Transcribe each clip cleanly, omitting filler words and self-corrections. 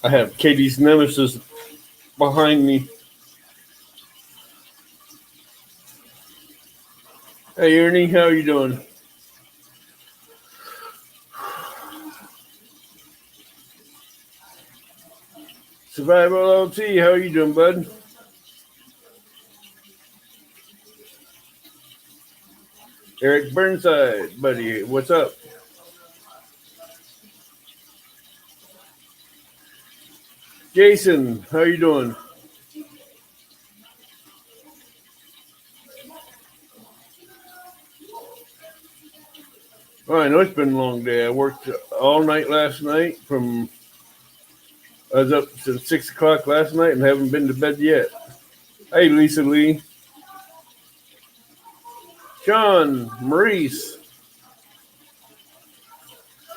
I have Katie's nemesis behind me. Hey Ernie, how you doing? Survival LT, how you doing, bud? Eric Burnside, buddy, what's up? Jason, how you doing? Oh, I know it's been a long day. I worked all night last night. I was up since 6 o'clock last night and haven't been to bed yet. Hey, Lisa Lee, Sean, Maurice.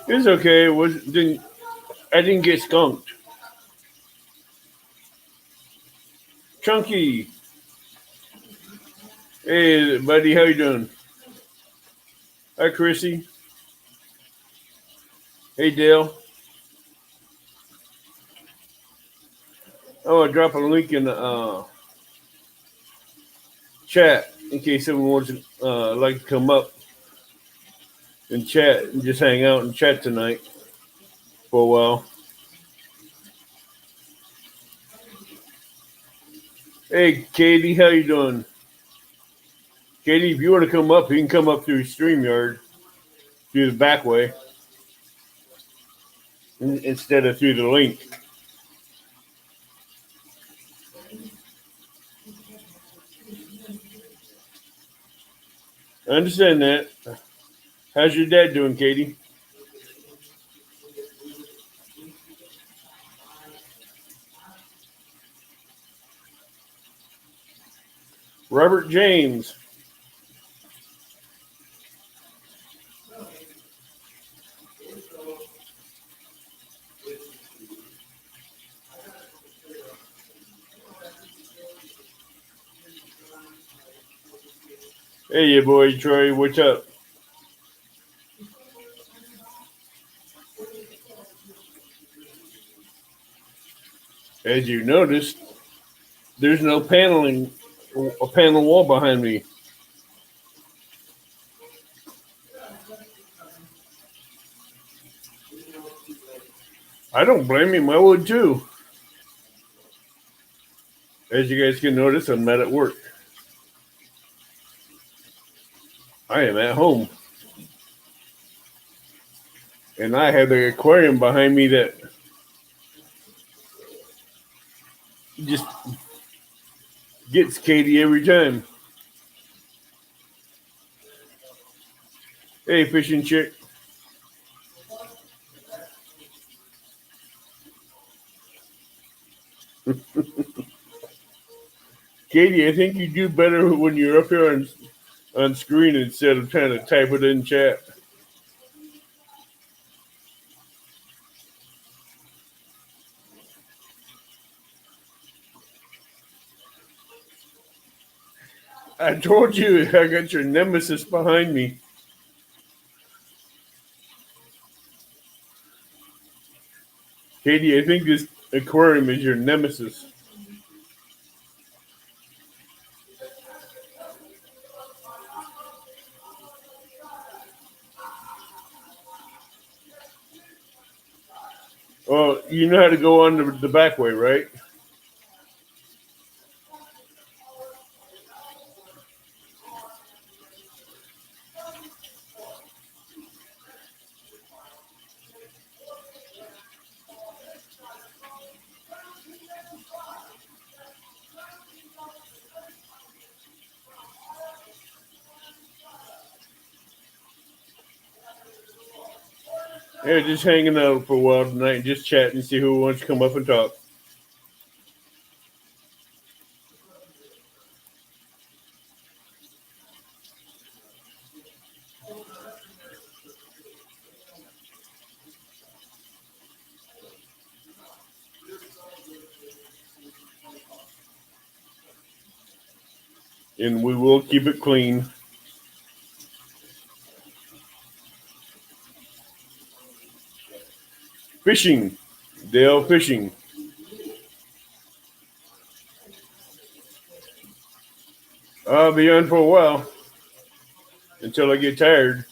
It's okay. I didn't get skunked. Chunky, hey buddy, how you doing? Hi, Chrissy. Hey, Dale. Oh, I drop a link in the chat in case someone wants to like to come up and chat and just hang out and chat tonight for a while. Hey, Katie, how you doing? Katie, if you want to come up, you can come up through StreamYard through the back way instead of through the link. I understand that. How's your dad doing, Katie? Robert James. Hey, your boy Troy, what's up? As you noticed, there's no a panel wall behind me. I don't blame him. I would too. As you guys can notice, I'm not at work. I am at home. And I have the aquarium behind me that just gets Katie every time. Hey, fishing chick. Katie, I think you do better when you're up here on screen instead of trying to type it in chat. I told you I got your nemesis behind me. Katie, I think this aquarium is your nemesis. Well, you know how to go on the back way, right? Yeah, just hanging out for a while tonight, just chatting, see who wants to come up and talk. and we will keep it clean. Fishing, Dale fishing. I'll be on for a while until I get tired.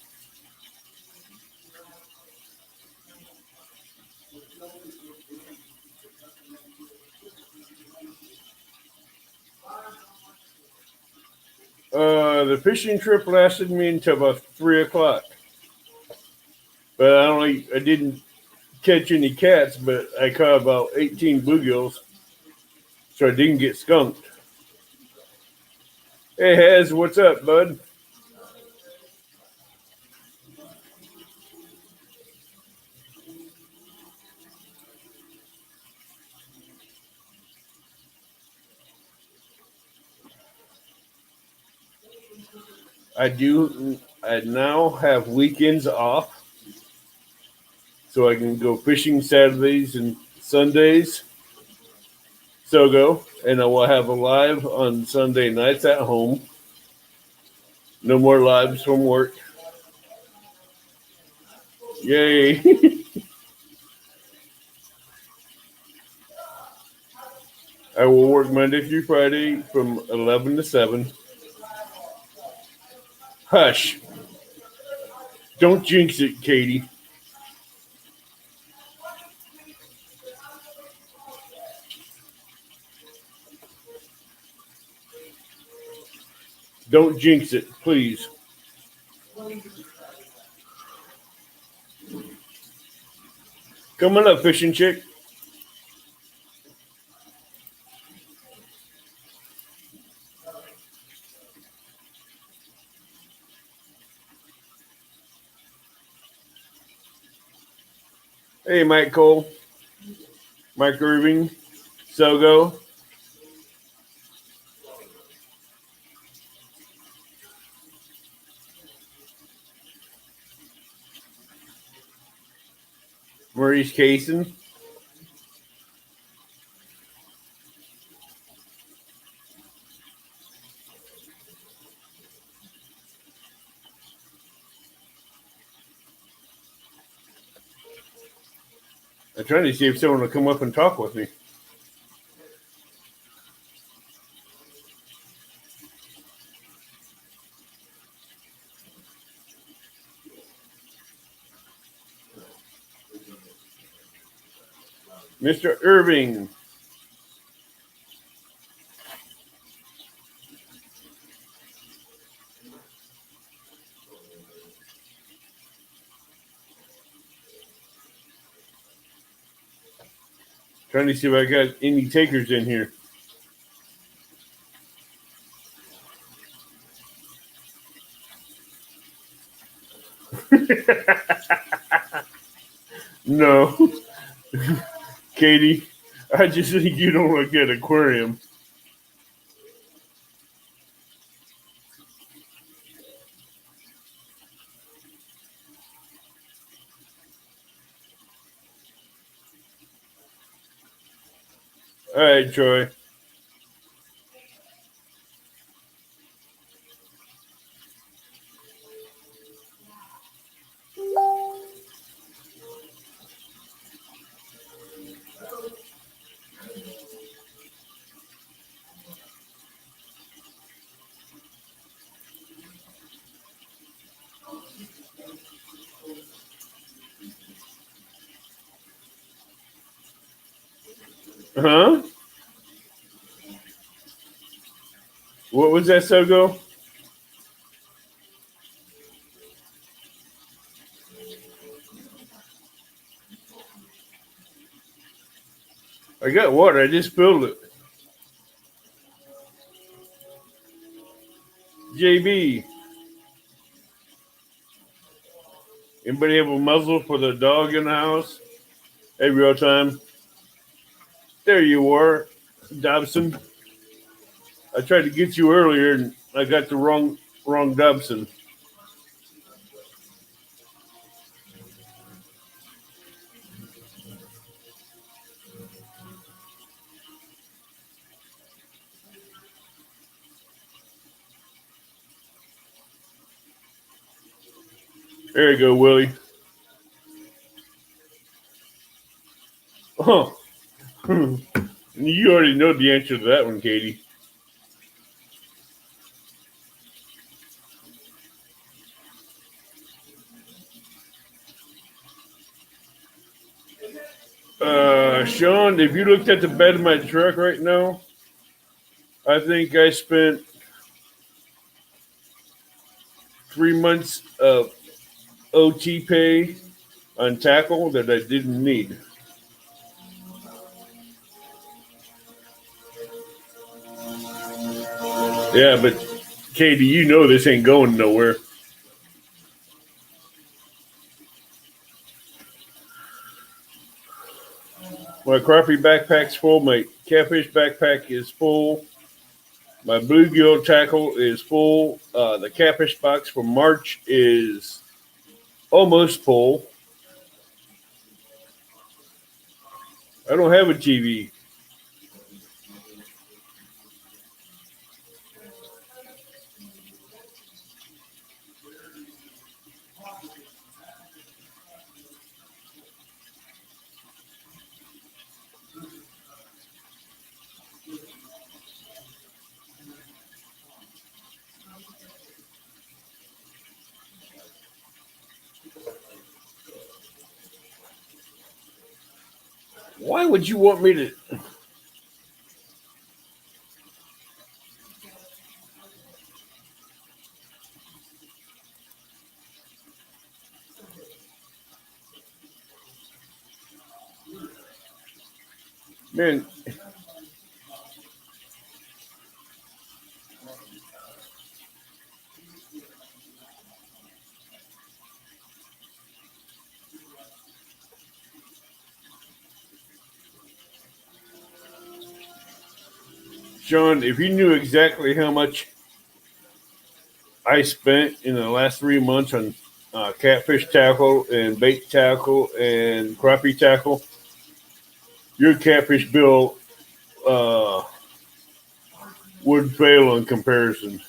The fishing trip lasted me until about 3 o'clock. But I didn't catch any cats, but I caught about 18 bluegills, so I didn't get skunked. Hey, Hez, what's up, bud? I now have weekends off, so I can go fishing Saturdays and Sundays. So go, and I will have a live on Sunday nights at home. No more lives from work. Yay! I will work Monday through Friday from 11 to 7. Hush! Don't jinx it, Katie. Don't jinx it, please. Coming up, fishing chick. Hey, Mike Cole, Mike Irving, Sogo. Maurice Kaysen. I'm trying to see if someone will come up and talk with me. Mr. Irving. Trying to see if I got any takers in here. No. Katie, I just think you don't look at aquarium. All right, Troy. Huh? What was that, Sogo? I got water. I just filled it. JB. Anybody have a muzzle for the dog in the house? Hey, real time. There you were, Dobson. I tried to get you earlier and I got the wrong Dobson. There you go, Willie. Oh, you already know the answer to that one, Katie. Sean, if you looked at the bed of my truck right now, I think I spent 3 months of OT pay on tackle that I didn't need. Yeah, but Katie, you know this ain't going nowhere. My crappie backpack's full. My catfish backpack is full. My bluegill tackle is full. The catfish box for March is almost full. I don't have a TV. Why would you want me to? Man, Sean, if you knew exactly how much I spent in the last 3 months on catfish tackle and bait tackle and crappie tackle, your catfish bill would fail in comparison.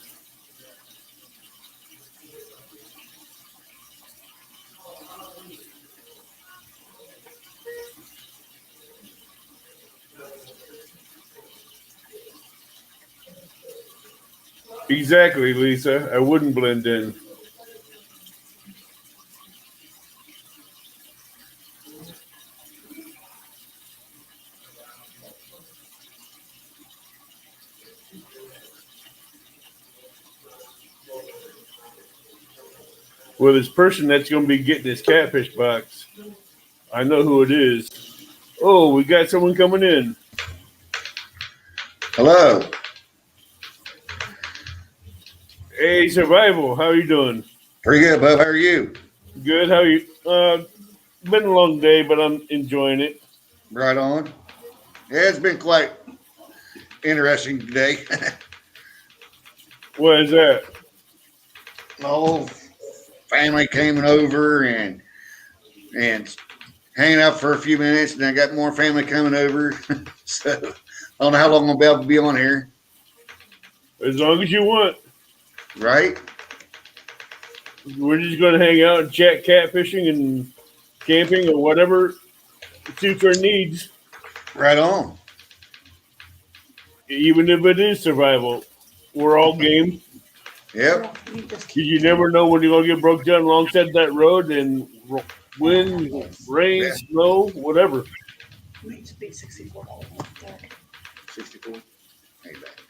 Exactly, Lisa. I wouldn't blend in. Well, this person that's going to be getting this catfish box, I know who it is. Oh, we got someone coming in. Hello. Hey, Survival, how are you doing? Pretty good, Bub. How are you? Good. How are you? Been a long day, but I'm enjoying it. Right on. Yeah, it's been quite interesting today. What is that? My whole family came over and hanging out for a few minutes, and I got more family coming over. So I don't know how long I'll be able to be on here. As long as you want. Right? We're just going to hang out and chat catfishing and camping or whatever suits our needs. Right on. Even if it is survival, we're all game. Yep. Because you never know when you're going to get broke down alongside that road and wind, rain, Yeah. snow, whatever. Needs to be 64. 64. Hey, back.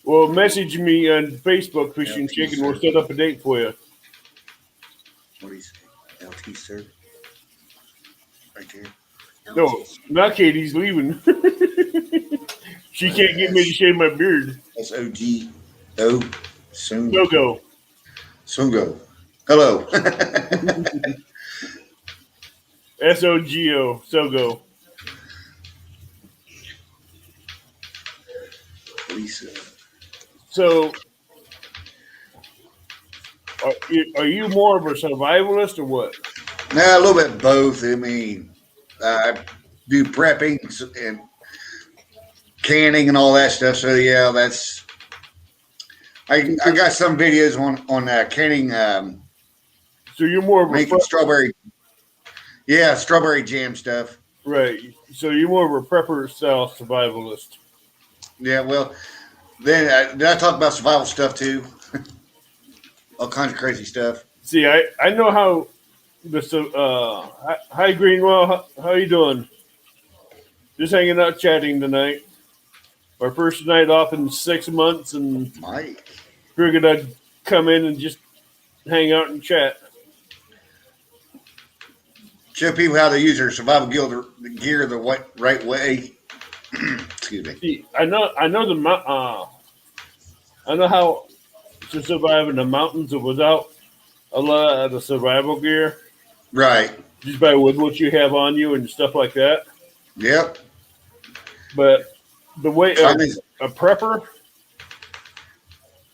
Well, message me on Facebook, Fishing Chick, and we'll set up a date for you. What do you say? LT, sir? Right there. No, not Katie's leaving. She can't get me to shave my beard. That's OG. Oh, soon. No go. Sungo. Hello. SOGO. So go. Lisa. So, are you more of a survivalist or what? Now, a little bit of both. I mean, I do prepping and canning and all that stuff. So, yeah, that's I got some videos on canning, So you're more of a making strawberry jam stuff. right. So you're more of a prepper style survivalist. Yeah, well, then did I talk about survival stuff too? All kinds of crazy stuff. See, I know how this. Hi Greenwell, how you doing? Just hanging out, chatting tonight. Our first night off in 6 months, and Mike. figured I'd come in and just hang out and chat. Show people how to use their survival gear the right way. Excuse me. See, I know how to survive in the mountains without a lot of the survival gear, Right. just by with what you have on you and stuff like that. Yep. But the way I mean, a prepper,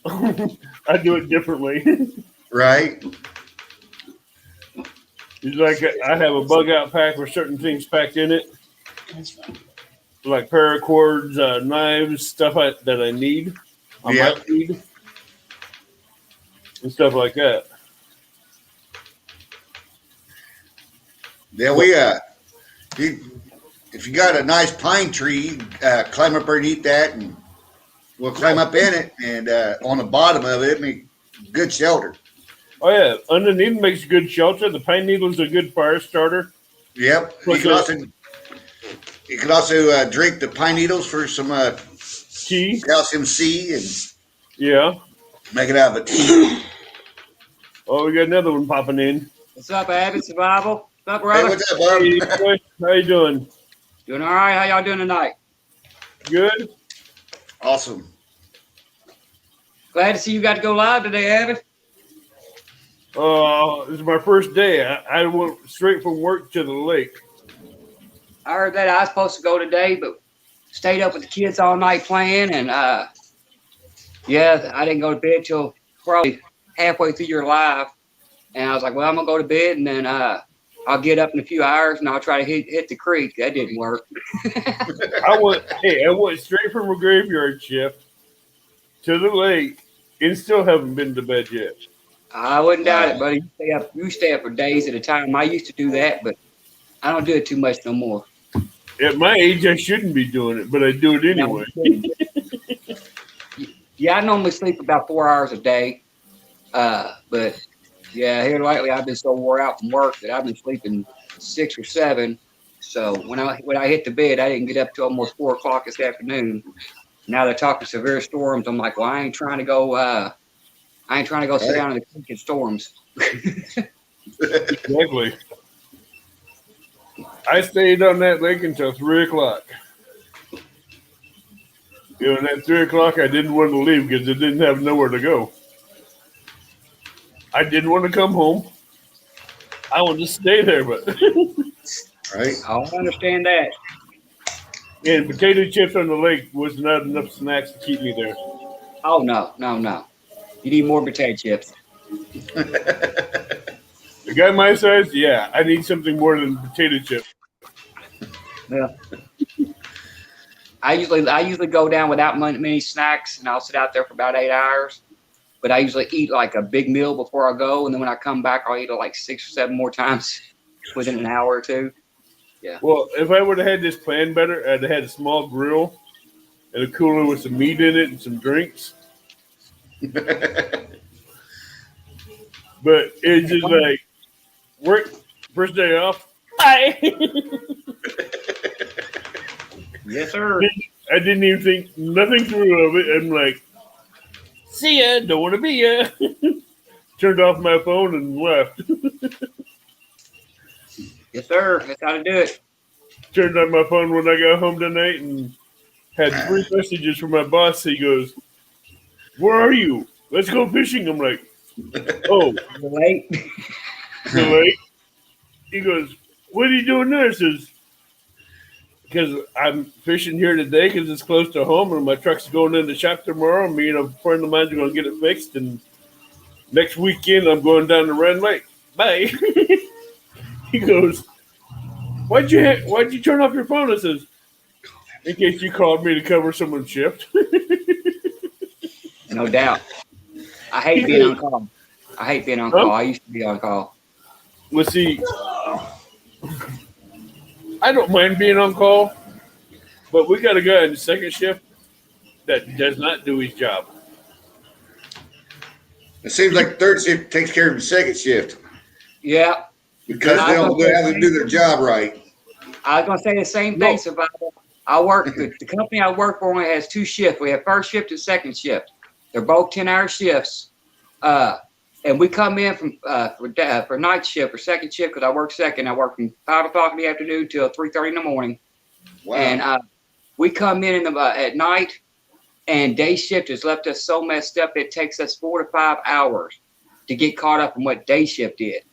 I do it differently. right. It's like I have a bug out pack with certain things packed in it, like paracords, knives, stuff that I need. I Yep. might need, and stuff like that. Yeah, if you got a nice pine tree, climb up there and eat that, and we'll climb up in it, and on the bottom of it, make good shelter. Oh yeah, underneath makes good shelter. The pine needle is a good fire starter. Yep. You can also drink the pine needles for some Tea, calcium C and yeah. make it out of a tea. Oh, we got another one popping in. What's up, Abbott Survival? What's up, Hey, brother? what's up, bub? Hey, boy, how you doing? Doing all right? How y'all doing tonight? Good. Awesome. Glad to see you got to go live today, Abbott. This is my first day. I went straight from work to the lake. I heard that I was supposed to go today, but stayed up with the kids all night playing, and yeah, I didn't go to bed till probably halfway through your live, and I was like, well, I'm gonna go to bed, and then I'll get up in a few hours, and I'll try to hit the creek. That didn't work. I went straight from a graveyard shift to the lake, and still haven't been to bed yet. I wouldn't doubt it, buddy. You stay up for days at a time. I used to do that, but I don't do it too much no more. At my age, I shouldn't be doing it, but I do it anyway. Yeah, I normally sleep about 4 hours a day. But yeah, here lately I've been so wore out from work that I've been sleeping 6 or 7. So when I hit the bed, I didn't get up till almost 4 o'clock this afternoon. Now they're talking severe storms. I'm like, well, I ain't trying to go sit down in the creek in storms. Exactly. I stayed on that lake until 3 o'clock. And at 3 o'clock, I didn't want to leave because I didn't have nowhere to go. I didn't want to come home. I wanted to stay there, but Right. I understand that. and potato chips on the lake was not enough snacks to keep me there. Oh no. You need more potato chips. The guy my size, yeah, I need something more than potato chip. Yeah. I usually go down without many snacks, and I'll sit out there for about 8 hours. But I usually eat like a big meal before I go, and then when I come back, I'll eat it like 6 or 7 more times within an hour or two. Yeah. Well, if I would have had this plan better, I'd have had a small grill and a cooler with some meat in it and some drinks. But it's just like work first day off. Bye. Yes, sir. I didn't even think nothing through of it. I'm like, see ya, don't want to be ya. Turned off my phone and left. Yes, sir. That's how to do it. Turned on my phone when I got home tonight and had 3 messages from my boss. He goes, "Where are you? Let's go fishing." I'm like, "Oh, You're late. the lake." He goes, "What are you doing there?" I says, "Because I'm fishing here today because it's close to home and my truck's going in the shop tomorrow. Me and a friend of mine's going to get it fixed. And next weekend, I'm going down to Red Lake. Bye." He goes, Why'd you turn off your phone?" I says, "In case you called me to cover someone's shift." No doubt. I hate being on call. I hate being on call. I used to be on call. Let's see. I don't mind being on call, but we got a guy in the second shift that does not do his job. It seems like third shift takes care of the second shift Yeah. because they don't know how to do their job right. I was gonna say the same thing, Survivor. I work the company I work for only has 2 shifts. We have first shift and second shift. They're both 10-hour shifts. And we come in from for night shift or second shift because I work second. I work from 5 o'clock in the afternoon till 3:30 in the morning. Wow. And we come in the, at night, and day shift has left us so messed up. It takes us 4 to 5 hours to get caught up on what day shift did.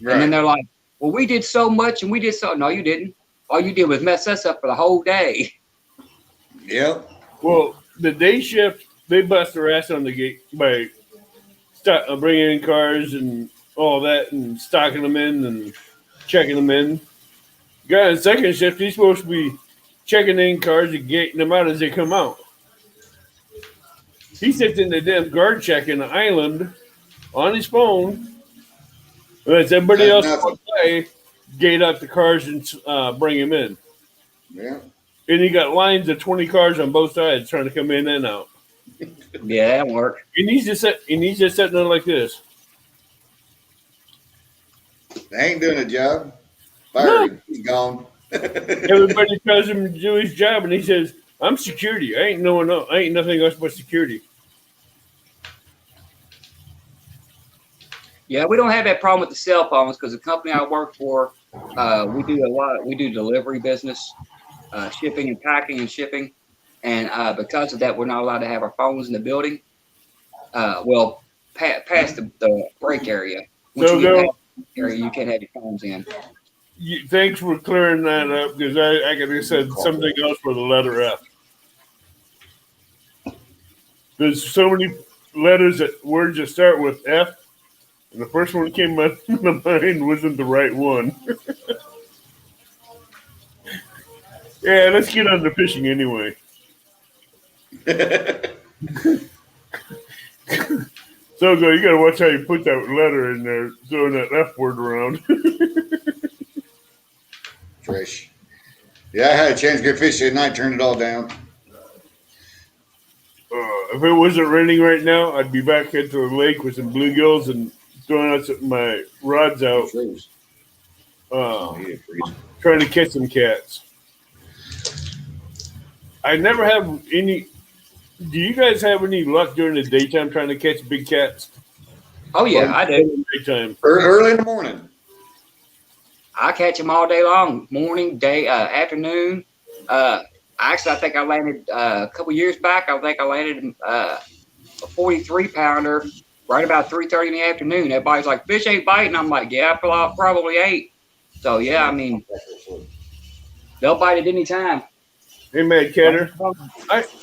Right. And then they're like, "Well, we did so much, and we did so." No, you didn't. All you did was mess us up for the whole day. Yep. Well, the day shift, they bust their ass on the gate by bringing in cars and all that and stocking them in and checking them in. Guy in second shift, he's supposed to be checking in cars and getting them out as they come out. He sits in the damn guard check in the island on his phone. And as everybody else walks by, gate out the cars and bring him in. Yeah. And he got lines of 20 cars on both sides trying to come in and out. Yeah, that worked. And he's just sitting there like this. They ain't doing a job. Fired. He's gone. Everybody tells him to do his job, and he says, "I'm security. I ain't nothing else but security." Yeah, we don't have that problem with the cell phones because the company I work for, we do delivery business, shipping and packing and shipping. And because of that, we're not allowed to have our phones in the building. Past the break area. Once you get past the break area, you can't have your phones in. Thanks for clearing that up because I could have said something else for the letter F. There's so many words that start with F, and the first one that came out of my mind wasn't the right one. Yeah, let's get on to fishing anyway. So you gotta watch how you put that letter in there, throwing that F word around. Fresh. Yeah, I had a chance to go fishing at night, turned it all down. If it wasn't raining right now, I'd be back into the lake with some bluegills and throwing out my rods out, trying to catch some cats. I never have any. Do you guys have any luck during the daytime trying to catch big cats? Oh yeah, I do. Daytime. Early in the morning. I catch them all day long, morning, day, afternoon. Actually, I think I landed a couple years back. I think I landed a 43 pounder right about 3:30 in the afternoon. Everybody's like, "Fish ain't biting." I'm like, "Yeah, I probably ain't." So yeah, I mean, they'll bite at any time. Hey, Mad Catter.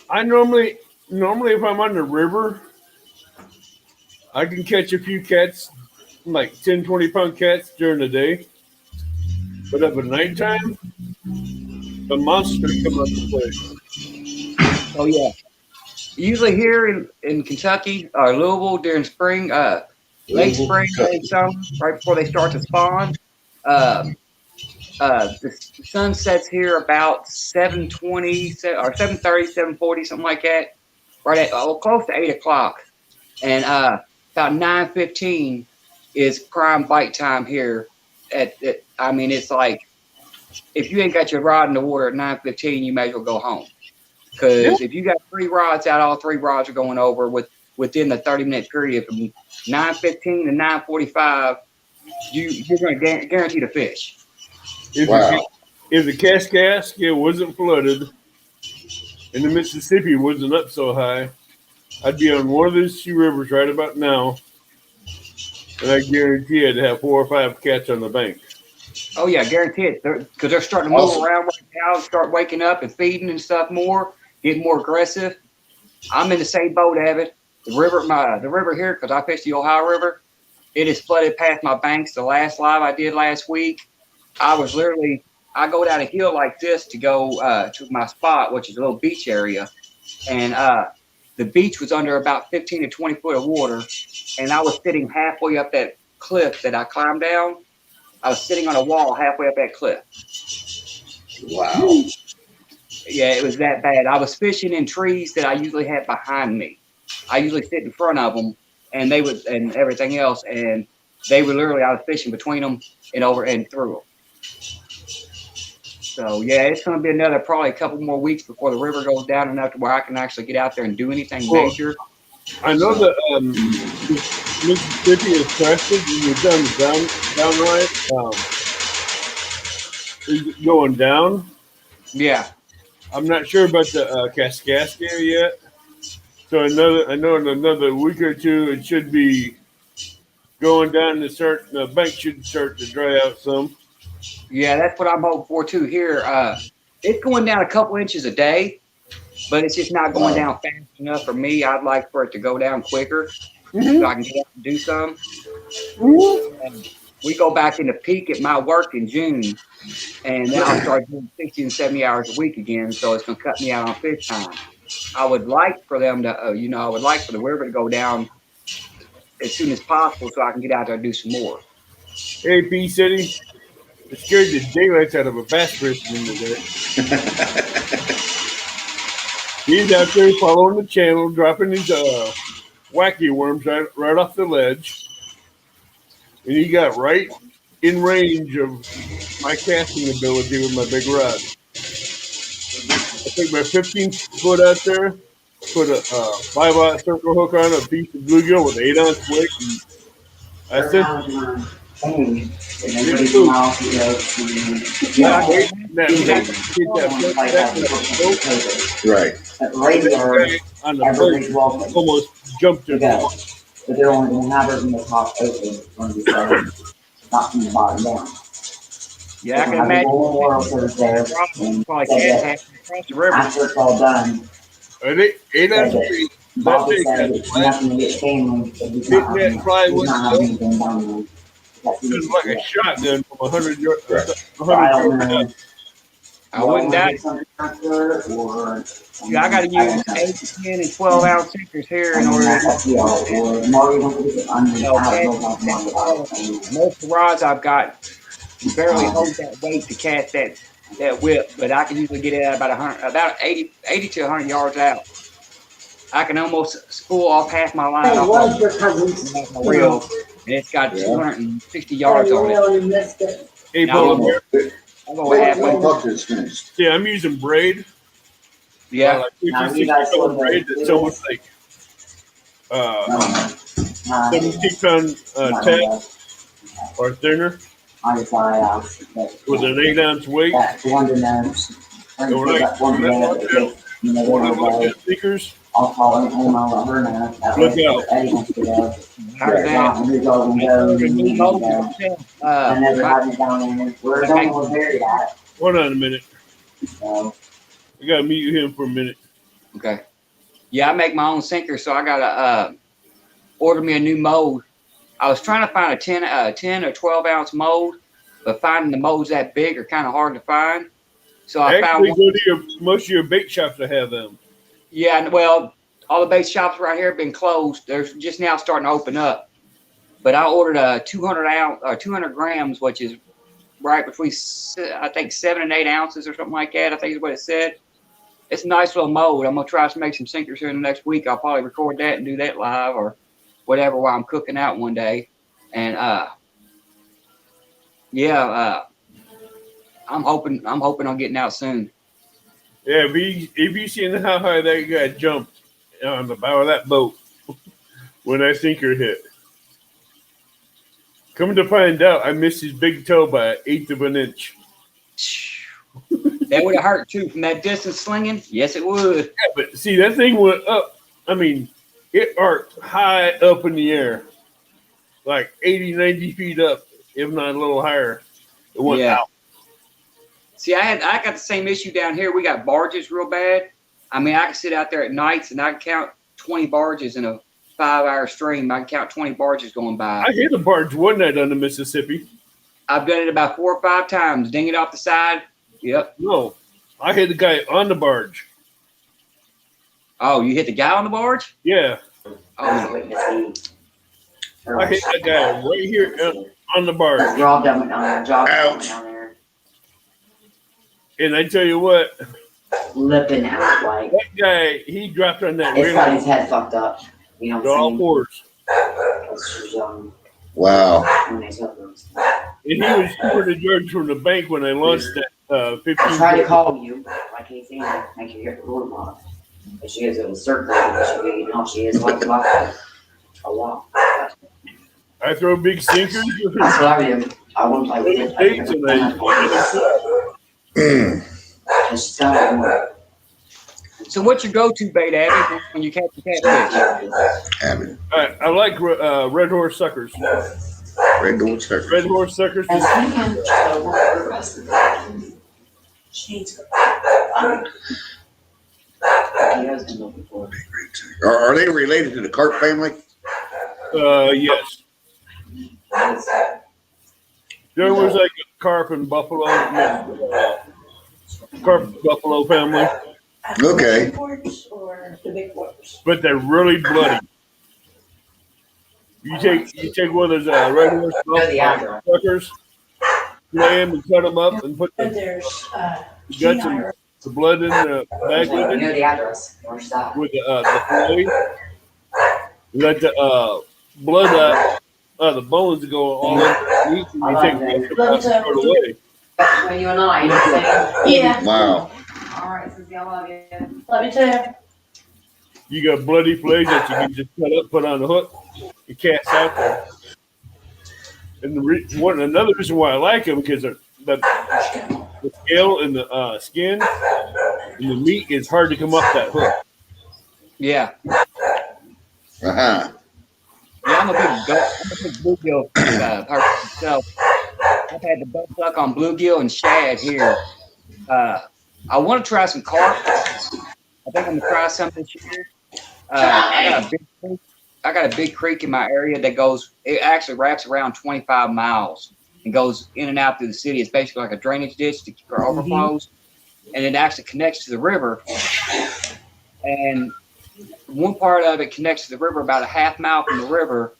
I normally if I'm on the river, I can catch a few cats, like 10, 20-pound cats during the day. But at the nighttime, the monsters come up to play. Oh yeah. Usually here in Kentucky or Louisville during spring, late spring, late summer, right before they start to spawn, the sun sets here about 7:20 or 7:30, 7:40, something like that. Right at close to 8 o'clock, and about 9:15 is prime bite time here. I mean, it's like if you ain't got your rod in the water at 9:15, you may as well go home. Because if you got 3 rods out, all 3 rods are going over within the 30-minute period from 9:15 to 9:45. You're going to guarantee to fish. If the Kaskaskia wasn't flooded and the Mississippi wasn't up so high, I'd be on one of those 2 rivers right about now, and I guarantee I'd have 4 or 5 cats on the bank. Oh yeah, guarantee it. Because they're starting to move around right now, start waking up and feeding and stuff more, getting more aggressive. I'm in the same boat, Abbott. The river here, because I fish the Ohio River, it is flooded past my banks. The last live I did last week, I go down a hill like this to go to my spot, which is a little beach area. And the beach was under about 15 to 20 foot of water, and I was sitting halfway up that cliff that I climbed down. I was sitting on a wall halfway up that cliff. Wow. Yeah, it was that bad. I was fishing in trees that I usually had behind me. I usually sit in front of them, and they would, and everything else, and they were literally, I was fishing between them and over and through them. So yeah, it's going to be another probably a couple more weeks before the river goes down enough to where I can actually get out there and do anything major. I know that Mississippi is crested when you're downright. Is it going down? Yeah. I'm not sure about the Kaskaskia yet. So I know in another week or two it should be going down to start. The bank should start to dry out some. Yeah, that's what I'm hoping for too. Here, it's going down a couple inches a day, but it's just not going down fast enough for me. I'd like for it to go down quicker so I can get out and do some. And we go back into peak at my work in June, and then I'll start doing 60 and 70 hours a week again. So it's going to cut me out on fish time. I would like for them to, I would like for the river to go down as soon as possible so I can get out there and do some more. Hey, P City, it scared the daylights out of a bass fisherman today. He's out there following the channel, dropping his wacky worms right off the ledge, and he got right in range of my casting ability with my big rod. I took my 15-foot out there, put a 5-aught circle hook on a piece of bluegill with 8-ounce weight, and I said, Right. on the boat, almost jumped it. But they're only going to have it in the top open when we start, not from the bottom down. Yeah, I can imagine. Probably can't have across the river. After it's all done, And 8-ounce weight, that Bobby thing said had it's nothing to get family. He's Hitting that fly not with having anything down there. it was like a shotgun from 100 yards. So I don't know. I wouldn't doubt it. Yeah, I got to use 8, 10, and 12 ounce sinkers here in order to. Most of the rods I've got barely hold that weight to cast that whip, but I can usually get it at about 80 to 100 yards out. I can almost spool off half my line off my reel, and it's got 260 yards on it. Hey, Now, Bo, I'll go halfway. yeah, I'm using braid. Yeah. Like 50, 60 pound braid that's almost like 17-pound tag or thinner with an 8-ounce weight. And when I look at sneakers, I'll call her and let her know. Look out. Eddie wants to go. Heard that. John, who's all gonna go, The and new you mold can go. itself, I never had it down there. Where it's almost buried at. hold on a minute. So, I gotta mute him for a minute. Okay. Yeah, I make my own sinker, so I gotta order me a new mold. I was trying to find a 10 or 12 ounce mold, but finding the molds that big are kind of hard to find. So I found Actually, one. go to most of your bait shops to have them. Yeah, and well, all the bait shops right here have been closed. They're just now starting to open up. But I ordered a 200 grams, which is right between I think 7 and 8 ounces or something like that. I think is what it said. It's a nice little mold. I'm gonna try to make some sinkers here in the next week. I'll probably record that and do that live or whatever while I'm cooking out one day. And I'm hoping on getting out soon. Yeah, if you seen how high that guy jumped on the bow of that boat when that sinker hit. Coming to find out, I missed his big toe by 1/8 of an inch. That would have hurt too from that distance slinging. Yes, it would. Yeah, but see, that thing went up. I mean, it arced high up in the air, like 80, 90 feet up, if not a little higher. It went out. See, I got the same issue down here. We got barges real bad. I mean, I can sit out there at nights and I can count 20 barges in a 5-hour stream. I can count 20 barges going by. I hit a barge one night on the Mississippi. I've done it about 4 or 5 times. Ding it off the side. Yep. No, I hit the guy on the barge. Oh, you hit the guy on the barge? Yeah, I was Oh, waiting to see. I hit that guy right here on the barge. That draw dump went down there. Job Ouch. went down there. And I tell you what, Lipping out like that guy, he dropped on that it's got railing his head fucked up. You know to what all I'm saying? fours. Because she was young Wow. when they took them. And he was shooting the judge from the bank when I launched that 15. I tried to call you, like he's saying, make you hear the room off. But she is, it was circulating, but she, you know, she is like a lot. I throw big sinkers. That's what I do. I wouldn't play with it. Dates and Just got it. so what's your go-to bait, Abby, when you catch a catfish? Abbott. I like red horse suckers. Red door circle. Red horse suckers. As he can. She's He has been looking for it. Are they related to the carp family? Yes. There was like a carp and buffalo, carp buffalo family, Okay. Or the big boys. but they're really bloody. You take one of those red horse Know the address. suckers, lay them and cut them up and put And the there's guts and the blood in the bag You with know it, the address. Where's that? with the fillet. Let the blood out the bones go all in meat, and you take the extra stuff and throw it away. That's between you and I. You know what I'm saying? Yeah, Wow. All right, Susie, I love you. let me tell you. You got bloody fillets that you can just cut up, put on the hook, and cast out there. And another reason why I like them because the scale and the skin and the meat is hard to come off that hook. Yeah. Uh-huh. Yeah, I'm a big bluegill person myself. I've had the butt duck on bluegill and shad here. I want to try some carp. I think I'm gonna try some this year. I got a big creek in my area that goes. It actually wraps around 25 miles and goes in and out through the city. It's basically like a drainage ditch to keep our overflows, and it actually connects to the river. And one part of it connects to the river about a half mile from the river.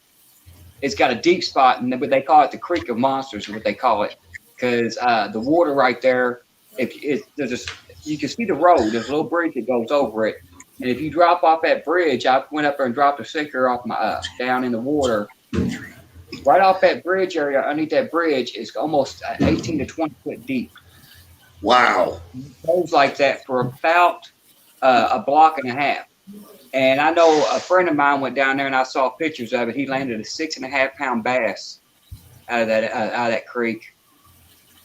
It's got a deep spot, and they call it the Creek of Monsters, is what they call it, because the water right there. You can see the road. There's a little bridge that goes over it, and if you drop off that bridge, I went up there and dropped a sinker off my down in the water. Right off that bridge area, underneath that bridge, is almost 18 to 20 foot deep. Wow. It goes like that for about a block and a half. And I know a friend of mine went down there and I saw pictures of it. He landed a 6.5 pound bass out of that creek.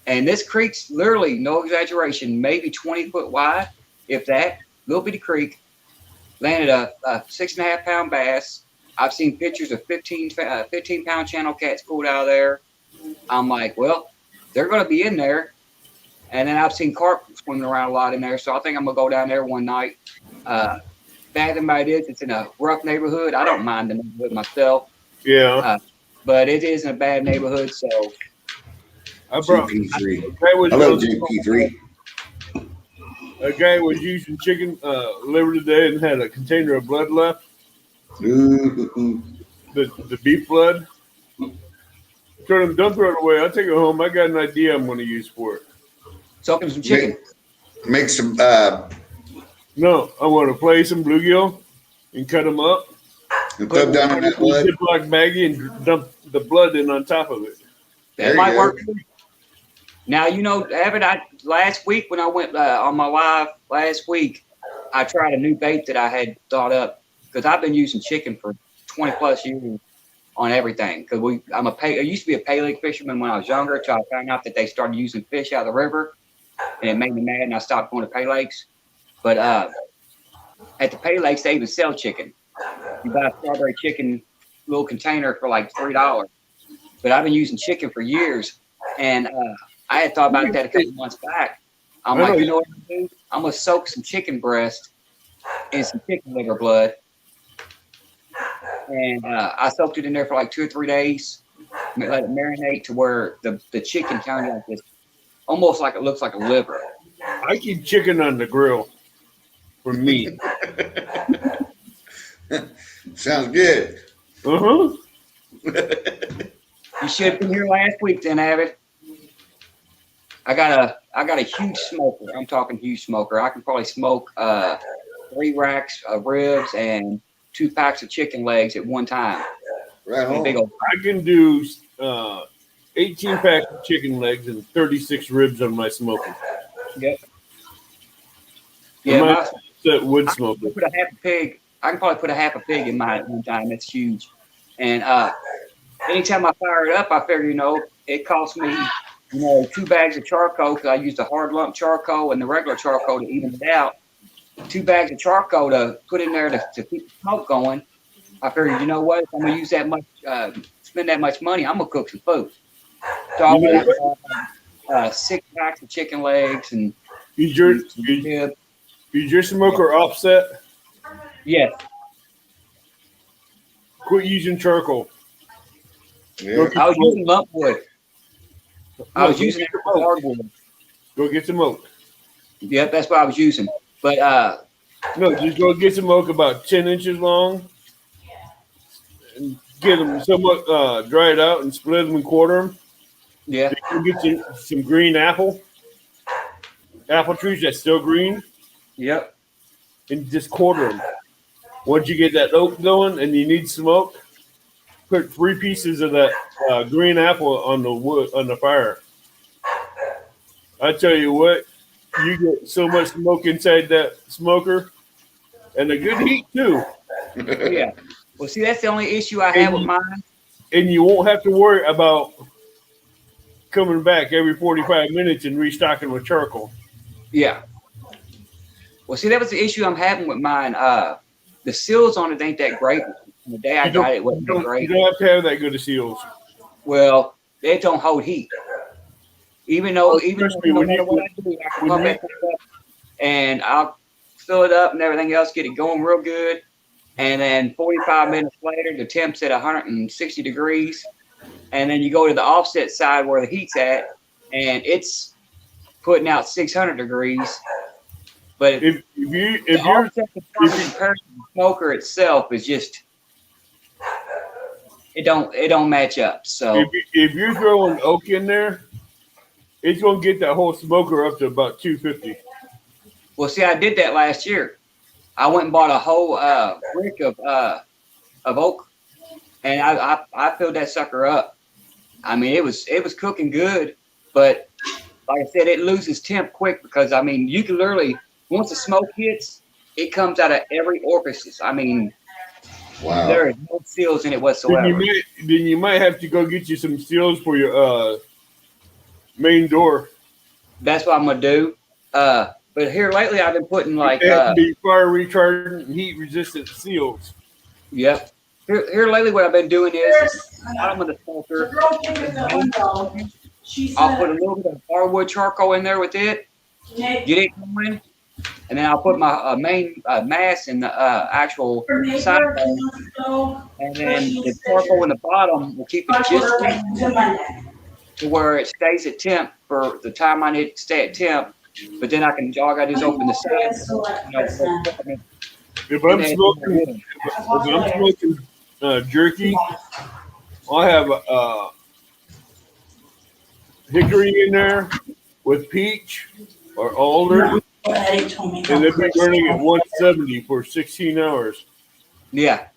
And this creek's literally, no exaggeration, maybe 20 foot wide, if that. Little bitty creek. Landed a 6.5 pound bass. I've seen pictures of 15 pound channel cats pulled out of there. I'm like, well, they're going to be in there. And then I've seen carp swimming around a lot in there. So I think I'm going to go down there one night. Bad thing about it is it's in a rough neighborhood. I don't mind the neighborhood myself, Yeah, but it is in a bad neighborhood. So I brought. GP3. I I love GP3. A guy was using chicken liver today and had a container of blood left, Ooh. the beef blood. Told him, don't throw it away. I'll take it home. I got an idea I'm going to use for it. soaking some chicken. Make some No, I want to play some bluegill and cut them up. and put down in that blood. Ziploc baggie and dump the blood in on top of it. There That you might go. work. Now, Evan, last week when I went on my live last week, I tried a new bait that I had thought up because I've been using chicken for 20 plus years on everything. Because I used to be a pay lake fisherman when I was younger, until I found out that they started using fish out of the river, and it made me mad, and I stopped going to pay lakes. But at the pay lakes, they even sell chicken. You buy a strawberry chicken little container for like $3. But I've been using chicken for years, and I had thought about that a couple months back. I'm like, you know what I'm gonna do? I'm gonna soak some chicken breast in some chicken liver blood, and I soaked it in there for like 2 or 3 days. Let it marinate to where the chicken turned like this, almost like it looks like a liver. I keep chicken on the grill for meat. Sounds good. Uh-huh. You should have been here last week then, Abbott. I got a huge smoker. I'm talking huge smoker. I can probably smoke 3 racks of ribs and 2 packs of chicken legs at one time. Right A big on. old I can do 18 packs of chicken legs and 36 ribs on my smoker. Yep. Yeah, My my, set wood I smoker. can put a half a pig. I can probably put a half a pig in mine at one time. It's huge. And anytime I fire it up, I figure, it costs me, 2 bags of charcoal because I use the hard lump charcoal and the regular charcoal to even it out. 2 bags of charcoal to put in there to keep the smoke going. I figured, you know what? If I'm gonna use that much, spend that much money, I'm gonna cook some food. So I went out 6 packs of chicken legs and Is your ribs. is your smoker offset? Yes. Quit using charcoal. Yeah. I was using lump wood. I was using it for hardwood. Go get some oak. Yep, that's what I was using. But No, just go get some oak about 10 inches long and get them somewhat dried out and split them and quarter them. yeah, Then you get some green apple trees that's still green, yep, and just quarter them. Once you get that oak going and you need smoke, put 3 pieces of that green apple on the wood on the fire. I tell you what, you get so much smoke inside that smoker, and a good heat too. yeah. Well, see, that's the only issue I have with mine. And you won't have to worry about coming back every 45 minutes and restocking with charcoal. Yeah. Well, see, that was the issue I'm having with mine. The seals on it ain't that great. The day I got it, it wasn't that You great. don't have to have that good of seals. Well, it don't hold heat. Even though, Trust me, no when matter you- what I do, I can when pump you- that thing up and I'll fill it up and everything else, get it going real good. And then 45 minutes later, the temp's at 160 degrees. And then you go to the offset side where the heat's at, and it's putting out 600 degrees. But If the you're offset compared to the smoker itself is just it don't match up. So if you're throwing oak in there, it's gonna get that whole smoker up to about 250. well, see, I did that last year. I went and bought a whole brick of oak, and I filled that sucker up. I mean, it was cooking good, but like I said, it loses temp quick because I mean, you can literally once the smoke hits, it comes out of every orifice. I mean, Wow. there is no seals in it whatsoever. Then you might have to go get you some seals for your main door. That's what I'm gonna do. But here lately, I've been putting like, They have to be fire retardant and heat resistant seals. yep. Here lately, what I've been doing is bottom of the The smoker. girl came with the window. She I'll put a said, little bit of hardwood charcoal in there with it, Nick, get it going, and then I'll put my main mass in the actual her side, neighbor, he wants to go. and then the charcoal in the bottom will keep it I put just her back to my neck. to where it stays at temp for the time I need to stay at temp. But then I can all I gotta do is open the sides. So like You know, Christmas. If I'm smoking jerky, I'll have hickory in there with peach or alder, Eddie told me. and they'll be burning at 170 for 16 hours. Yeah.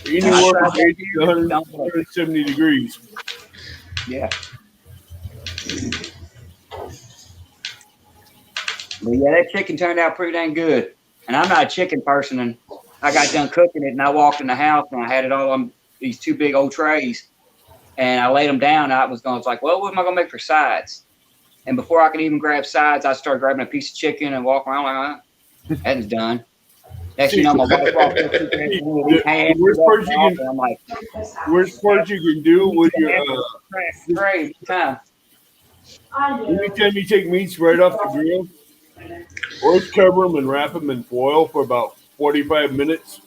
Anywhere from 80 to 170 degrees. Yeah. But yeah, that chicken turned out pretty dang good. And I'm not a chicken person, and I got done cooking it, and I walked in the house, and I had it all on these 2 big old trays, and I laid them down. I was like, well, what am I gonna make for sides? And before I could even grab sides, I started grabbing a piece of chicken and walking around like, that's done. Next thing you know, my wife walked up to The worst part you can- I'm like, Worst part you can do with your great time. I do. anytime you take meats right off the grill, always cover them and wrap them in foil for about 45 minutes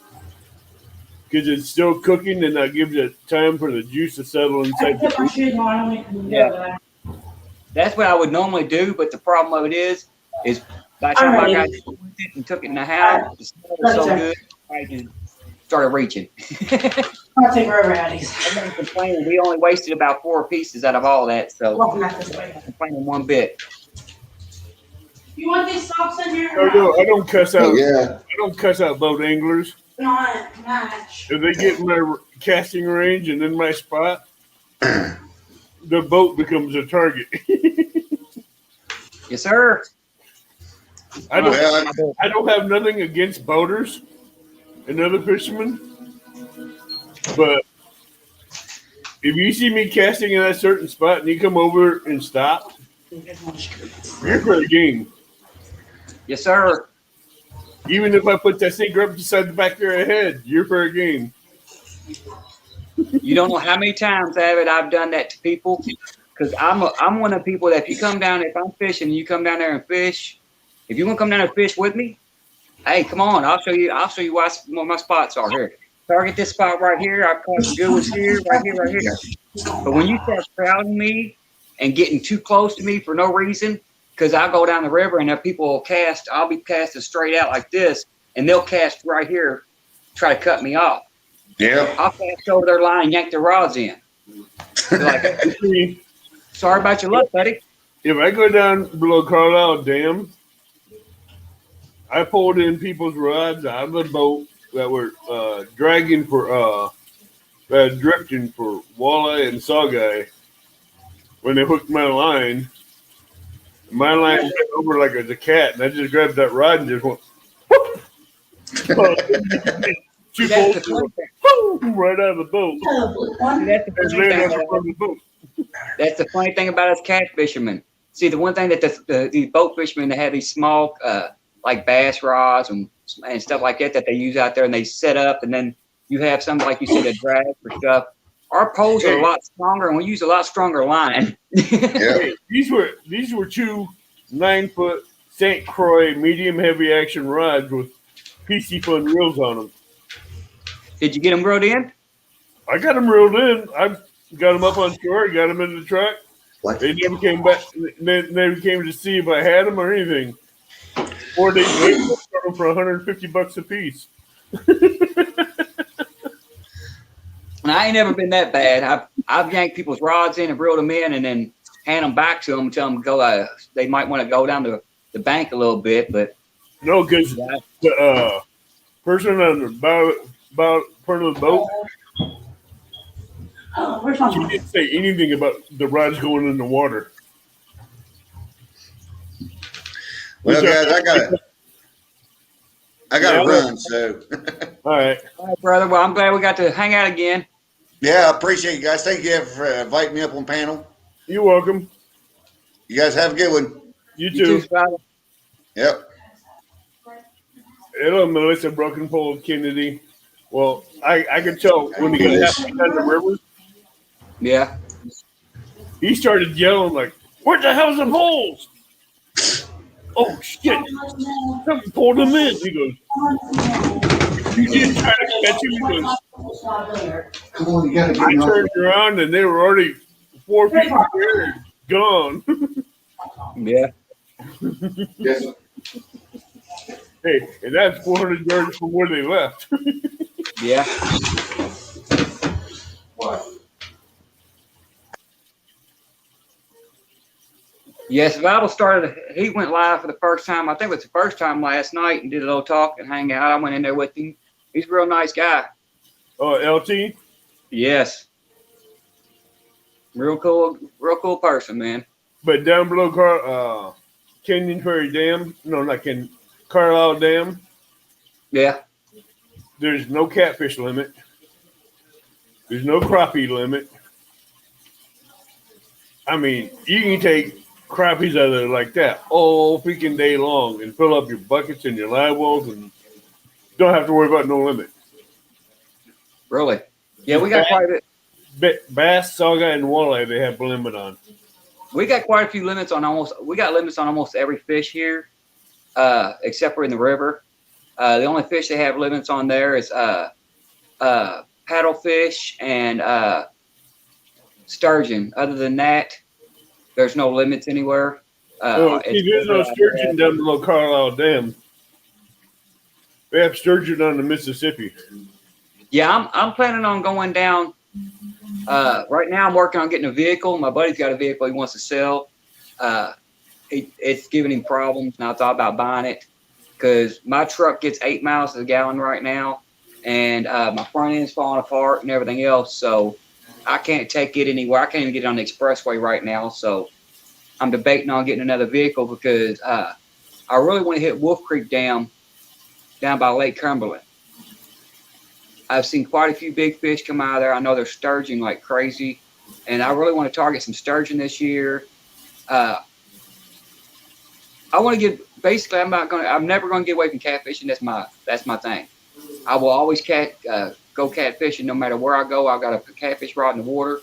because it's still cooking and that gives it time for the juice to settle I inside the put my meat. shoes on, I don't even do Yeah. that. That's what I would normally do, but the problem of it is By the time I Alrighty. got done with it and took it in the house, the smell was so good, I just started reaching. I'll take forever out of these. I'm not complaining. We only wasted about 4 pieces out of all that, so Welcome back this way. I'm not complaining one bit. You want these socks in here? No, I don't cuss out. Yeah. I don't cuss out boat anglers. Not match. If they get in my casting range and in my spot, the boat becomes a target. Yes, sir. I don't. Well, I don't have nothing against boaters and other fishermen, but if you see me casting in that certain spot and you come over and stop, you're for the game. Yes, sir. Even if I put that sinker up beside the back of your head, you're for a game. You don't know how many times, I've done that to people, because I'm one of the people that if you come down, if I'm fishing and you come down there and fish, if you want to come down there and fish with me, hey, come on, I'll show you what my spots are here. Target this spot right here. I've caught some good ones here, right here, right here. But when you start crowding me and getting too close to me for no reason, because I go down the river and if people will cast, I'll be casting straight out like this, and they'll cast right here, try to cut me off. yeah. I'll cast over their line and yank their rods in. They're like, hey, sorry about your luck, buddy. If I go down below Carlisle Dam, I pulled in people's rods out of the boat that were dragging for drifting for walleye and sawguy. When they hooked my line went over like as a cat, and I just grabbed that rod and just went whoop. Two That's bolts the funny thing. whoop, right out of the boat. That's the And funny then thing I from the boat. That's the funny thing about us cat fishermen. See, the one thing that these boat fishermen that have these small, like bass rods and stuff like that they use out there, and they set up, and then you have something like you said, a drag for stuff. Our poles are a lot stronger, and we use a lot stronger line. Yeah. Hey, these were 2 9-foot St. Croix medium heavy action rods with PC Fun reels on them. Did you get them reeled in? I got them reeled in. I got them up on shore. Got them in the truck. What? They never came back. They never came to see if I had them or anything. 4 days later, I sold them for $150 a piece. And I ain't never been that bad. I've yanked people's rods in and reeled them in, and then hand them back to them and tell them to go. They might want to go down to the bank a little bit, but No, because the person on the bow part of the boat, Oh, where's my she mom? didn't say anything about the rods going in the water. Well, guys, I got to run. So, All right. all right, brother. Well, I'm glad we got to hang out again. yeah, I appreciate you guys. Thank you for inviting me up on panel. You're welcome. You guys have a good one. You You too. too, brother. Yep. Hello, Melissa Broken Pole of Kennedy. Well, I could tell when he got halfway down the river, Yeah. he started yelling like, "Where the hell's the holes?" Oh shit! Something pulled him in. He goes, "You didn't try to catch him." He goes, Come on, you got to I turned around and they were already 4 feet in the air, gone. Yeah. Yes. Hey, and that's 400 yards from where they left. Yeah. What? Yes, Vital started. He went live for the first time. I think it was the first time last night, and did a little talk and hang out. I went in there with him. He's a real nice guy. Oh, LT. Yes. Real cool person, man. But down below Canyon Ferry Dam, no, not Canyon, Carlisle Dam, Yeah. there's no catfish limit. There's no crappie limit. I mean, you can take crappies out of there like that all freaking day long and fill up your buckets and your live wells and don't have to worry about no limit. Really. Yeah, we got quite a bit. Bass, sawguy, and walleye they have a limit on. We got quite a few limits on almost every fish here, except for in the river. The only fish they have limits on there is paddlefish and sturgeon. Other than that, there's no limits anywhere. See, there's no sturgeon down below Carlisle Dam. We have sturgeon on the Mississippi. Yeah, I'm planning on going down. Right now, I'm working on getting a vehicle. My buddy's got a vehicle he wants to sell. It's giving him problems, and I thought about buying it because my truck gets 8 miles to the gallon right now, and my front end's falling apart and everything else. So I can't take it anywhere. I can't even get it on the expressway right now. So I'm debating on getting another vehicle because I really want to hit Wolf Creek Dam down by Lake Cumberland. I've seen quite a few big fish come out of there. I know they're sturgeon like crazy, and I really want to target some sturgeon this year. I want to get basically. I'm never going to get away from catfishing. That's my thing. I will always go catfishing no matter where I go. I've got a catfish rod in the water,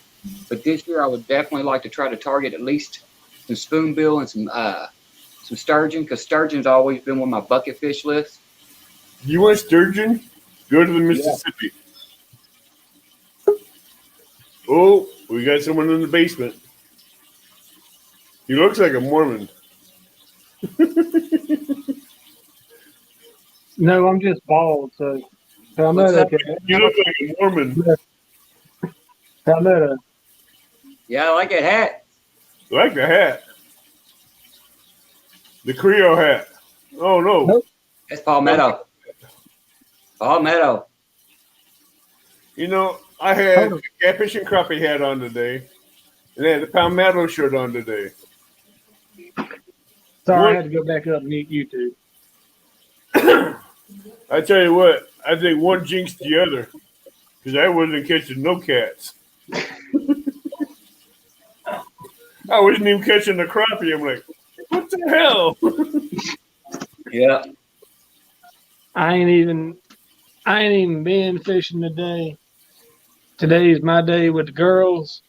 but this year I would definitely like to try to target at least some spoonbill and some sturgeon because sturgeon's always been one of my bucket fish lists. You want sturgeon? Go to the Mississippi. Yeah. Oh, we got someone in the basement. He looks like a Mormon. No, I'm just bald, so I know that. You look like a Mormon. I know that. Yeah, I like that hat. I like the hat. The Creole hat. Oh, no. Nope. That's palmetto. Palmetto. You know, I had the catfish and crappie hat on today, and I had the palmetto shirt on today. Sorry, I had to go back up and mute YouTube. I tell you what, I think one jinxed the other because I wasn't catching no cats. I wasn't even catching the crappie. I'm like, what the hell? Yeah. I ain't even been fishing today. Today is my day with the girls.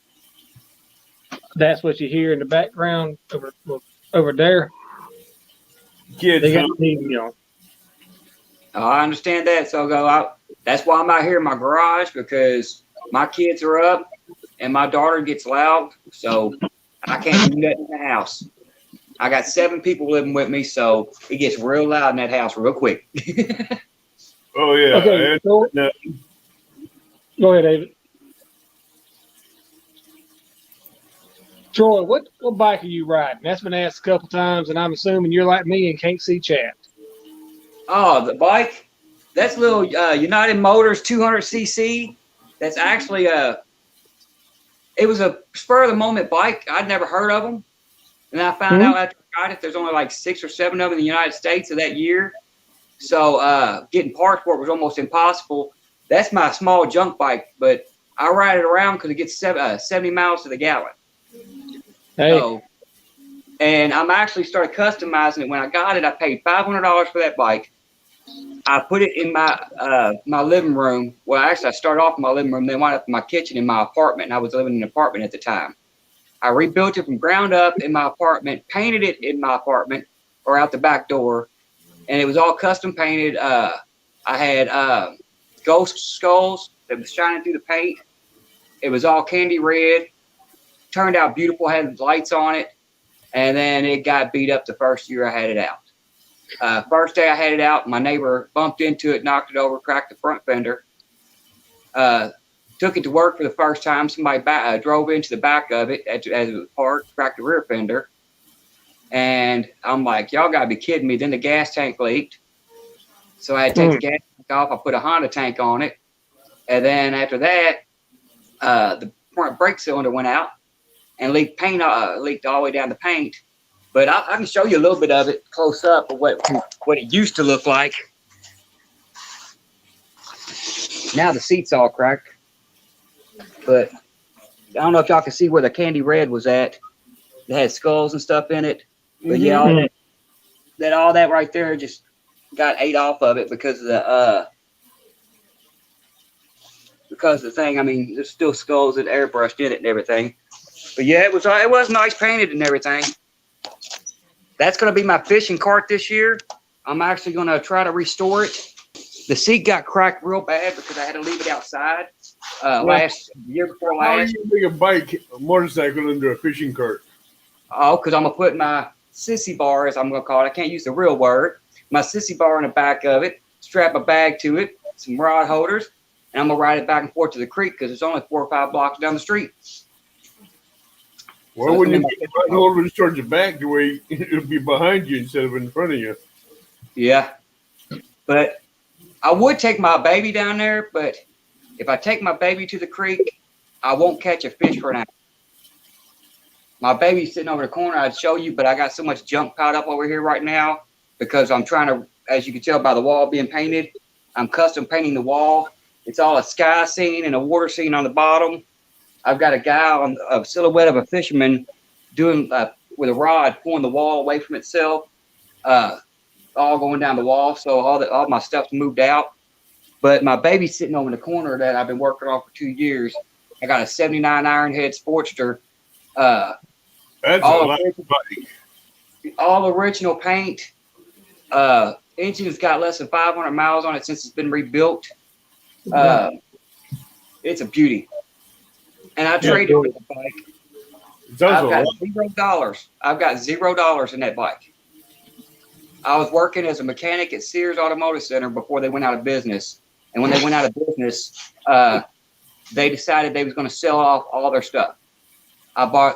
That's what you hear in the background over there. Kids, They got TV on. Oh, I understand that. So that's why I'm out here in my garage because my kids are up and my daughter gets loud. So I can't do nothing in the house. I got 7 people living with me, so it gets real loud in that house real quick. oh yeah. Okay, so, go ahead, David. Troy, what bike are you riding? That's been asked a couple times, and I'm assuming you're like me and can't see chat. Oh, the bike? That's little United Motors 200cc. That's actually it was a spur of the moment bike. I'd never heard of them. And I found out after I tried it, there's only like 6 or 7 of them in the United States of that year. So getting parts for it was almost impossible. That's my small junk bike, but I ride it around because it gets 70 miles to the gallon. Hey. So, and I'm actually started customizing it. When I got it, I paid $500 for that bike. I put it in my my living room. Well, actually, I started off in my living room, then wound up in my kitchen in my apartment, and I was living in an apartment at the time. I rebuilt it from ground up in my apartment, painted it in my apartment or out the back door, and it was all custom painted. I had ghost skulls that was shining through the paint. It was all candy red. Turned out beautiful, had lights on it, and then it got beat up the first year I had it out. First day I had it out, my neighbor bumped into it, knocked it over, cracked the front fender. Took it to work for the first time. Somebody drove into the back of it as it was parked, cracked the rear fender. And I'm like, y'all got to be kidding me. Then the gas tank leaked. So I had to take the gas tank off. I put a Honda tank on it. And then after that, the front brake cylinder went out and leaked paint, leaked all the way down the paint. But I can show you a little bit of it close up of what it used to look like. Now the seat's all cracked. But I don't know if y'all can see where the candy red was at. It had skulls and stuff in it. But yeah, all that right there just got ate off of it because of the thing. I mean, there's still skulls and airbrushed in it and everything. But yeah, it was nice painted and everything. That's going to be my fishing cart this year. I'm actually going to try to restore it. The seat got cracked real bad because I had to leave it outside year before How last. do you make a motorcycle into a fishing cart? Oh, because I'm going to put my sissy bar, as I'm going to call it. I can't use the real word. My sissy bar in the back of it, strap a bag to it, some rod holders, and I'm going to ride it back and forth to the creek because it's only 4 or 5 blocks down the street. Well, when you get the right holder towards your back, the way it'll be behind you instead of in front of you. Yeah. But I would take my baby down there, but if I take my baby to the creek, I won't catch a fish for an hour. My baby's sitting over the corner. I'd show you, but I got so much junk piled up over here right now because I'm trying to, as you can tell by the wall being painted, I'm custom painting the wall. It's all a sky scene and a water scene on the bottom. I've got a guy on a silhouette of a fisherman doing with a rod, pulling the wall away from itself, all going down the wall. So all my stuff's moved out. But my baby's sitting over in the corner that I've been working on for 2 years. I got a 79 Ironhead Sportster. That's all a lot of bike. All original paint. Engine's got less than 500 miles on it since it's been rebuilt. It's a beauty. And I traded with the bike. I've got $0. I've got $0 in that bike. I was working as a mechanic at Sears Automotive Center before they went out of business. And when they went out of business, they decided they was going to sell off all their stuff.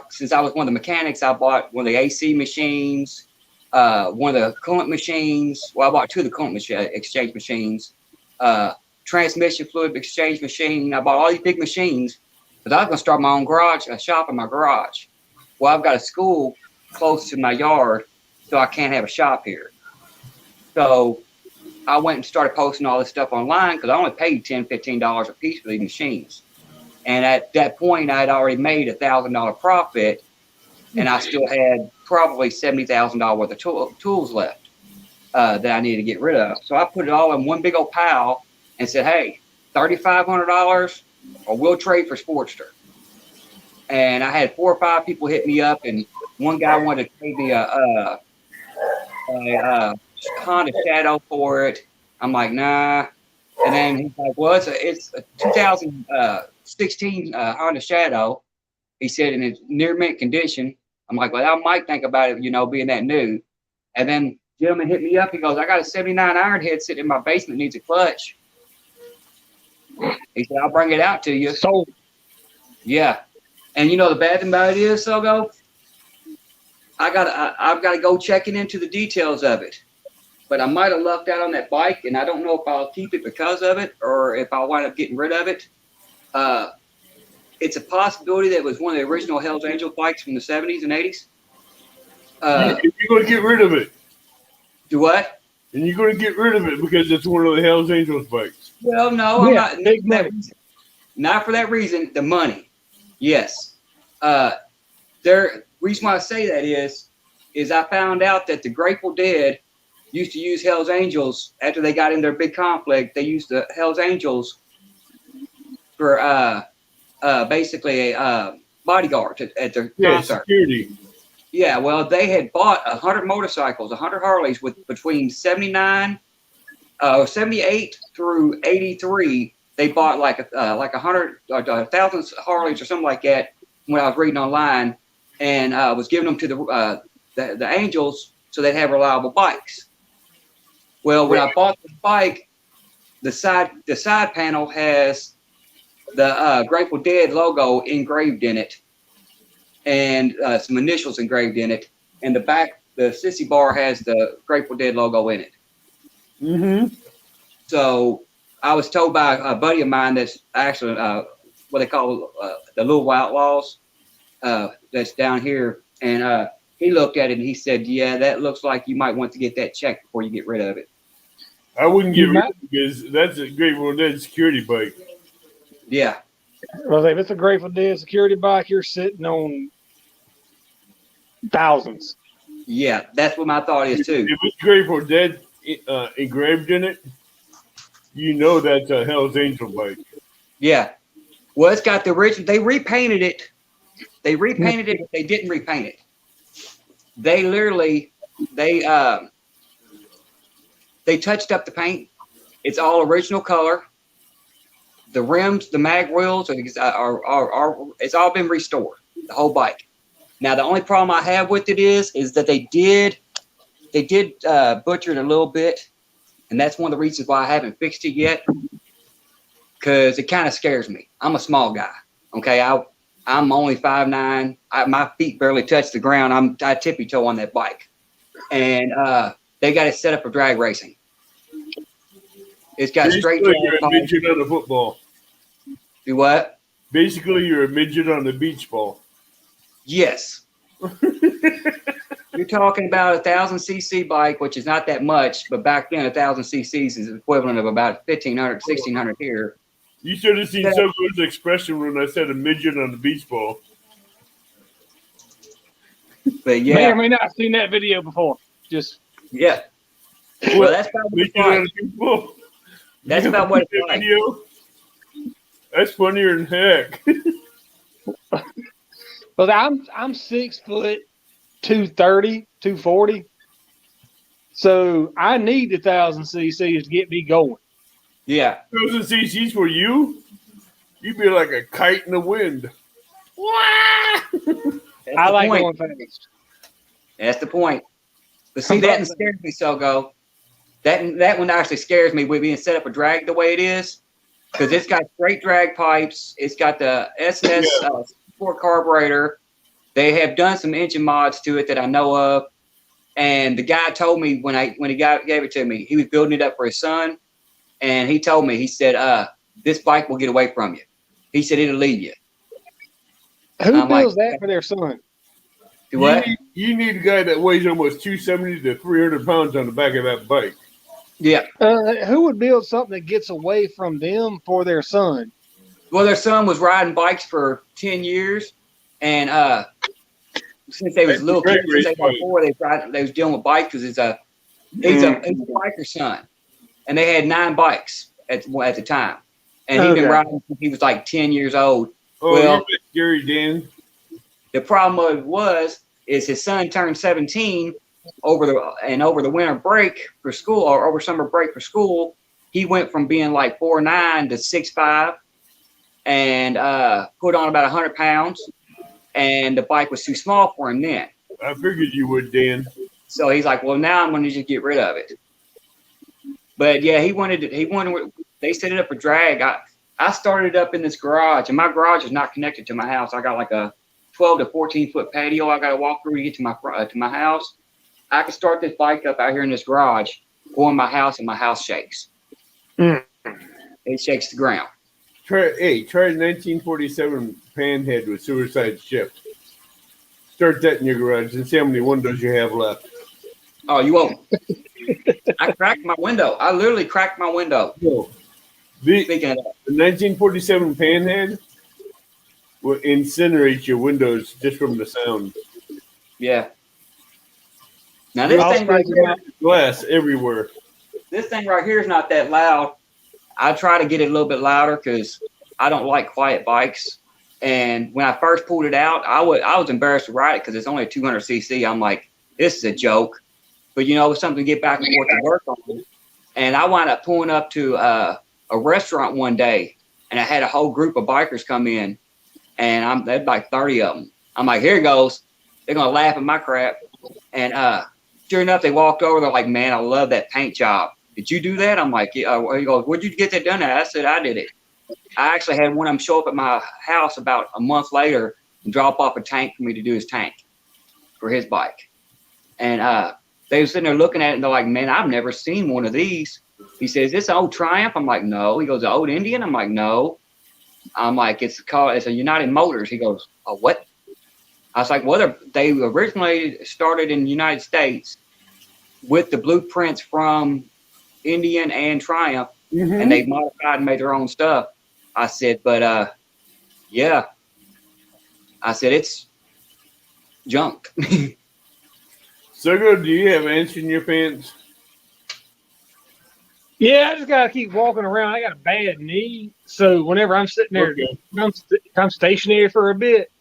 Since I was one of the mechanics, I bought one of the AC machines, one of the coolant machines. Well, I bought 2 of the coolant exchange machines, transmission fluid exchange machine. I bought all these big machines because I was going to start my own a shop in my garage. Well, I've got a school close to my yard, so I can't have a shop here. So I went and started posting all this stuff online because I only paid $10, $15 a piece for these machines. And at that point, I had already made $1,000 profit, and I still had probably $70,000 worth of tools left that I needed to get rid of. So I put it all in one big old pile and said, hey, $3,500 or we'll trade for Sportster. And I had 4 or 5 people hit me up, and one guy wanted to trade me a Honda Shadow for it. I'm like, nah. And then he's like, well, it's a 2016 Honda Shadow. He said, in its near mint condition. I'm like, well, I might think about it, being that new. And then gentleman hit me up. He goes, I got a 79 Ironhead sitting in my basement, needs a clutch. He said, I'll bring it out to you. So, yeah. And the bad thing about it is, Sogo, I've got to go checking into the details of it. But I might have lucked out on that bike, and I don't know if I'll keep it because of it or if I'll wind up getting rid of it. It's a possibility that it was one of the original Hells Angels bikes from the 70s and 80s. You're going to get rid of it. Do what? And you're going to get rid of it because it's one of the Hells Angels bikes. Well, no, I'm not. Not for that reason. The money. Yes. Reason why I say that is I found out that the Grateful Dead used to use Hells Angels after they got in their big conflict. They used the Hells Angels for basically a bodyguard at their concert. Security. Yeah, well, they had bought 100 motorcycles, 100 Harleys with between 78 through 83. They bought like 100, 1,000 Harleys or something like that when I was reading online, and was giving them to the Angels so they'd have reliable bikes. Well, when I bought the bike, the side panel has the Grateful Dead logo engraved in it, and some initials engraved in it. And the back, the sissy bar has the Grateful Dead logo in it. Mm-hmm. So I was told by a buddy of mine that's actually what they call the Little Outlaws that's down here. And he looked at it and he said, yeah, that looks like you might want to get that checked before you get rid of it. I wouldn't get rid of it because that's a Grateful Dead security bike. Yeah. Well, if it's a Grateful Dead security bike, you're sitting on thousands. Yeah, that's what my thought is too. If it's Grateful Dead engraved in it, that's a Hell's Angel bike. Yeah. Well, it's got the original. They repainted it. They repainted it, but they didn't repaint it. They literally, they touched up the paint. It's all original color. The rims, the mag wheels, are it's all been restored. The whole bike. Now the only problem I have with it is that they did butcher it a little bit, and that's one of the reasons why I haven't fixed it yet. Because it kind of scares me. I'm a small guy. Okay, I'm only 5'9". My feet barely touch the ground. I tippy toe on that bike, and they got it set up for drag racing. It's got straight Basically, drag you're a pipes. midget on a football. Do what? Basically, you're a midget on the beach ball. Yes. You're talking about 1,000cc bike, which is not that much, but back then 1,000cc is equivalent of about 1,500, 1,600 here. You should have seen Sogo's expression when I said a midget on the beach ball. But May or yeah, may not have seen that video before. Just yeah. Well, that's about what it's Midget on like. the beach ball. That's You about what it's that like. video? That's funnier than heck. but I'm 6 foot 230, 240. So I need the 1,000cc to get me going. Yeah. 1,000ccs for you? You'd be like a kite in the wind. That's I the like point. going fast. That's the point. But see, that scares me, Sogo. That one actually scares me with being set up a drag the way it is, because it's got straight drag pipes. It's got the SNS sport carburetor. They have done some engine mods to it that I know of. And the guy told me when he gave it to me, he was building it up for his son. And he told me, he said, this bike will get away from you. He said, it'll leave you. Who I'm like, builds that for their son? Do what? You need a guy that weighs almost 270 to 300 pounds on the back of that bike. Yeah. Who would build something that gets away from them for their son? Well, their son was riding bikes for 10 years. And since they was little kids, since they were 4, they was dealing with bikes because he's a biker son. And they had 9 bikes at the time. And he'd been riding since he was like 10 years old. Oh, Well, you're Gary Dan. the problem is his son turned 17 over the winter break for school, or over summer break for school. He went from being like 4'9" to 6'5", and put on about 100 pounds. And the bike was too small for him then. I figured you would, Dan. So he's like, well, now I'm going to just get rid of it. But yeah, he wanted, they set it up for drag. I started up in this garage, and my garage is not connected to my house. I got like a 12 to 14 foot patio I got to walk through to get to my house. I could start this bike up out here in this garage, go in my house, and my house shakes. It shakes the ground. Try 1947 Panhead with Suicide Ship. Start that in your garage and see how many windows you have left. Oh, you won't. I cracked my window. I literally cracked my window. No. Speaking of that. The 1947 Panhead will incinerate your windows just from the sound. Yeah. Now this thing right here, Glass everywhere. this thing right here is not that loud. I try to get it a little bit louder because I don't like quiet bikes. And when I first pulled it out, I was embarrassed to ride it because it's only a 200cc. I'm like, this is a joke. But you know, it's something to get back and forth to work on. And I wound up pulling up to a restaurant one day, and I had a whole group of bikers come in, and there's like 30 of them. I'm like, here it goes. They're gonna laugh at my crap. And sure enough, they walked over. They're like, man, I love that paint job. Did you do that? I'm like, yeah. He goes, where'd you get that done at? I said, I did it. I actually had one of them show up at my house about a month later and drop off a tank for me to do his tank for his bike. And they were sitting there looking at it, and they're like, man, I've never seen one of these. He says, this an old Triumph? I'm like, no. He goes, the old Indian? I'm like, no. I'm like, it's a United Motors. He goes, oh, what? I was like, well, they originally started in the United States with the blueprints from Indian and Triumph, and they modified and made their own stuff. I said, but yeah. I said, it's junk. Sogo, do you have ants in your pants? Yeah, I just gotta keep walking around. I got a bad knee, so whenever I'm sitting there, I'm stationary for a bit,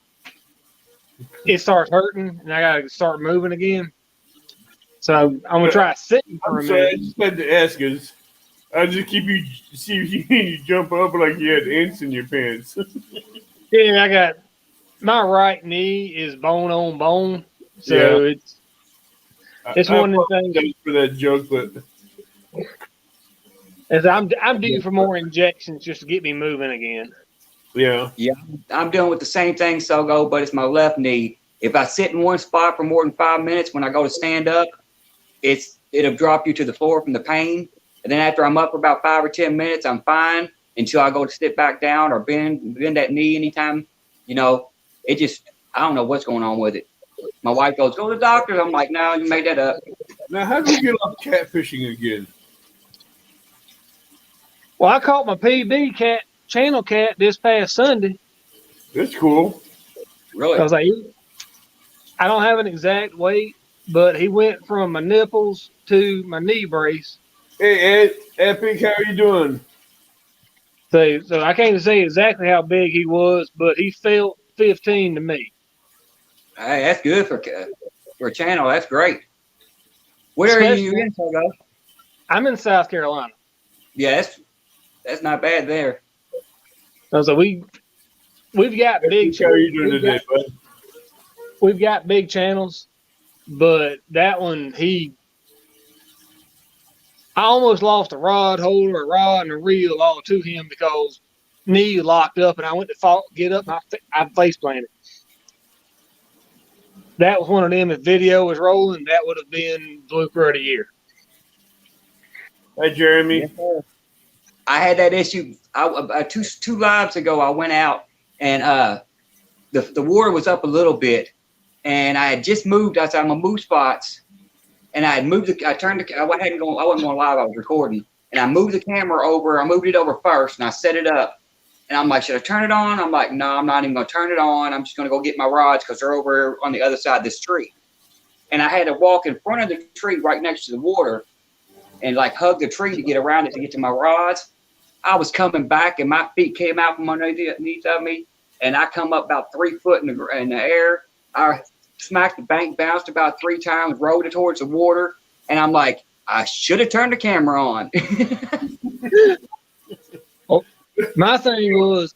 it starts hurting, and I gotta start moving again. So I'm gonna try sitting for I'm a sorry, I minute. just had to ask us. I just keep you see if you jump up like you had ants in your pants. Yeah, I got my right knee is bone on bone, so Yeah. it's I one of the things. apologize for that joke, but As I'm due for more injections just to get me moving again. yeah. I'm dealing with the same thing, Sogo, but it's my left knee. If I sit in one spot for more than 5 minutes, when I go to stand up, it'll drop you to the floor from the pain. And then after I'm up for about 5 or 10 minutes, I'm fine until I go to sit back down or bend that knee anytime. You know, I don't know what's going on with it. My wife goes, go to the doctor. I'm like, no, you made that up. Now, how do you get off catfishing again? Well, I caught my PB channel cat this past Sunday. That's cool. Really? I was like, I don't have an exact weight, but he went from my nipples to my knee brace. Hey, Ed, Epic, how are you doing? So I can't say exactly how big he was, but he felt 15 to me. Hey, that's good for a channel. That's great. Where are you in, Sogo? I'm in South Carolina. Yeah, that's not bad there. So we've got big How are you doing today, bud? we've got big channels, but that one I almost lost a rod holder, a rod, and a reel all to him because knee locked up, and I went to get up, and I face planted. That was one of them. If video was rolling, that would have been blooper of the year. Hi, Jeremy. Yes, sir. I had that issue. Two lives ago, I went out and the water was up a little bit, and I had just moved outside my move spots, and I had moved. I wasn't going live. I was recording, and I moved the camera over. I moved it over first, and I set it up. And I'm like, should I turn it on? I'm like, no, I'm not even going to turn it on. I'm just going to go get my rods because they're over on the other side of this tree. And I had to walk in front of the tree right next to the water and like hug the tree to get around it to get to my rods. I was coming back and my feet came out from underneath of me. And I come up about 3 foot in the air. I smacked the bank, bounced about 3 times, rolled it towards the water. And I'm like, I should have turned the camera on. My thing was,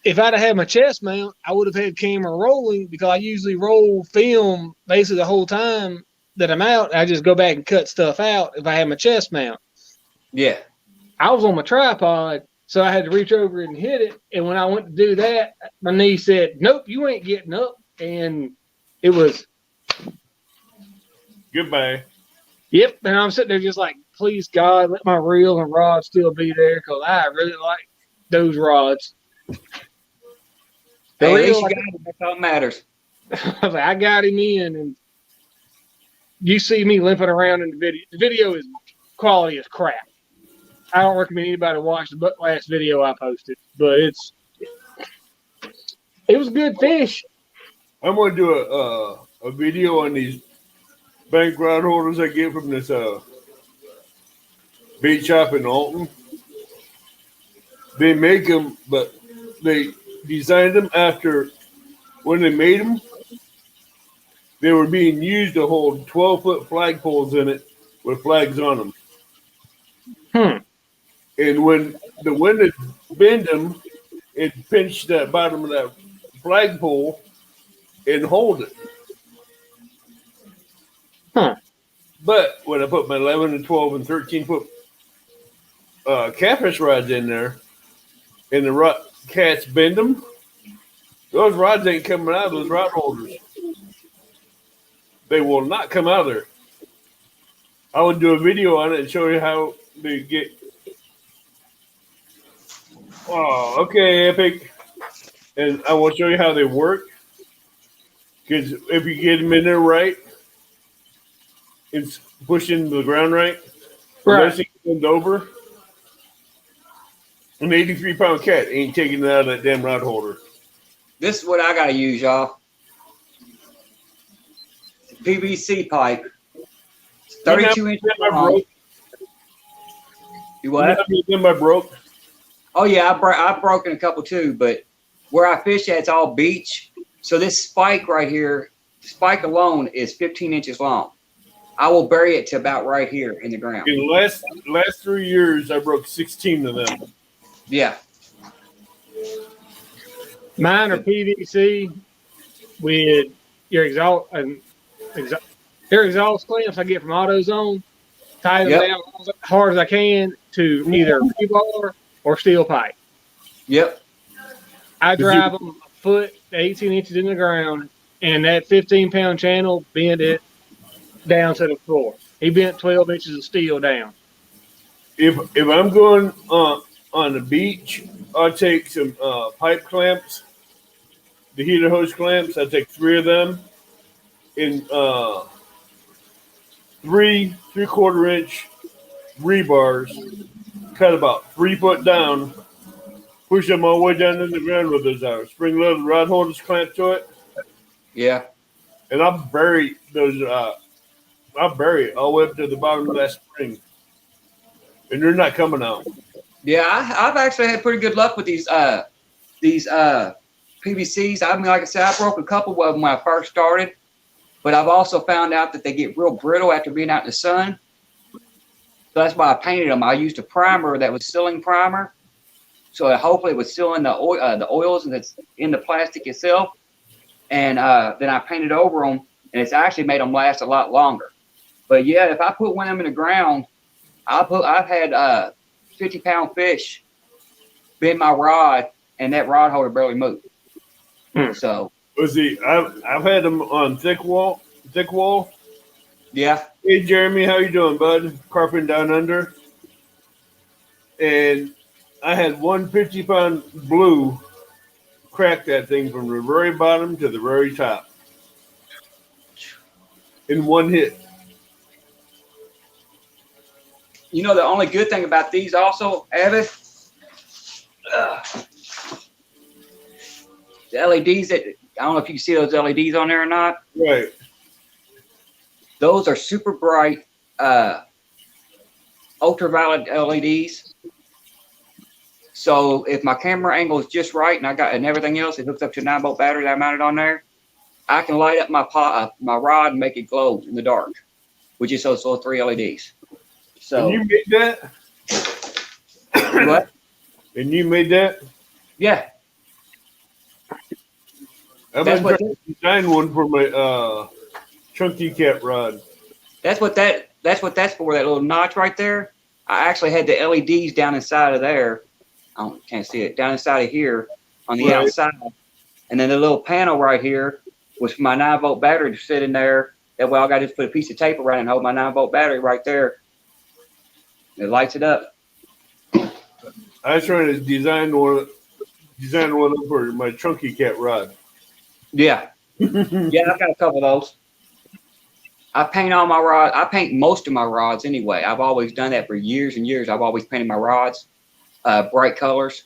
if I'd have had my chest mount, I would have had camera rolling because I usually roll film basically the whole time that I'm out. I just go back and cut stuff out if I had my chest mount. Yeah. I was on my tripod, so I had to reach over and hit it. And when I went to do that, my knee said, nope, you ain't getting up. And it was, Goodbye. yep. And I'm sitting there just like, please, God, let my reel and rod still be there because I really like those rods. Hey, at least you got it. That's all that matters. I was like, I got him in, and you see me limping around in the video. The video is quality as crap. I don't recommend anybody watch the last video I posted, but it was good fish. I'm going to do a video on these bank rod holders I get from this bait shop in Alton. They make them, but they designed them after when they made them. They were being used to hold 12-foot flagpoles in it with flags on them. And when the wind would bend them, it pinched that bottom of that flagpole and hold it. But when I put my 11 and 12 and 13-foot catfish rods in there, and the cats bend them, those rods ain't coming out of those rod holders. They will not come out of there. I would do a video on it and show you how they get. Oh, okay, Epic. And I will show you how they work. Because if you get them in there right, it's pushing the ground right. Unless you bend over, an 83-pound cat ain't taking it out of that damn rod holder. This is what I got to use, y'all. PVC pipe. It's 32 inches long. You what? I broke. Oh, yeah, I've broken a couple too, but where I fish at, it's all beach. So this spike right here, the spike alone is 15 inches long. I will bury it to about right here in the ground. In the last 3 years, I broke 16 of them. Yeah. Mine are PVC with your your exhaust clamps I get from AutoZone. Tie them Yep. down as hard as I can to either rebar or steel pipe. Yep. I drive them a foot, 18 inches in the ground, and that 15-pound channel bent it down to the floor. He bent 12 inches of steel down. If I'm going on the beach, I'll take some pipe clamps, the heater hose clamps. I take 3 of them in 3 3/4 inch rebars, cut about 3 foot down, push them all the way down in the ground with those spring loaded rod holders clamped to it, Yeah. and I'll bury those. I'll bury it all the way up to the bottom of that spring, and they're not coming out. Yeah, I've actually had pretty good luck with these PVCs. I mean, like I said, I broke a couple of them when I first started, but I've also found out that they get real brittle after being out in the sun. So that's why I painted them. I used a primer that was sealing primer, so that hopefully it was sealing the oils that's in the plastic itself. And then I painted over them, and it's actually made them last a lot longer. But yeah, if I put one of them in the ground, I've had 50-pound fish bend my rod, and that rod holder barely moved. So I've had them on thick wall. yeah, Hey Jeremy, how you doing, bud? Carping down under, and I had one 50-pound blue crack that thing from the very bottom to the very top in one hit. you know the only good thing about these also, Evan, the LEDs that I don't know if you can see those LEDs on there or not. Right. Those are super bright, ultraviolet LEDs. So if my camera angle is just right and everything else, it hooks up to a 9-volt battery that I mounted on there, I can light up my rod and make it glow in the dark with just those little 3 LEDs. So And you made that? what? And you made that? Yeah, I've That's been what- trying to design one for my chunky cat rod. that's what that's for. That little notch right there. I actually had the LEDs down inside of there. Can't see it down inside of here on the Right. outside, and then the little panel right here was for my 9-volt battery to sit in there. That way, I got to just put a piece of tape around it and hold my 9-volt battery right there. It lights it up. I was trying to design one for my chunky cat rod. Yeah, yeah, I've got a couple of those. I paint all my rods. I paint most of my rods anyway. I've always done that for years and years. I've always painted my rods bright colors.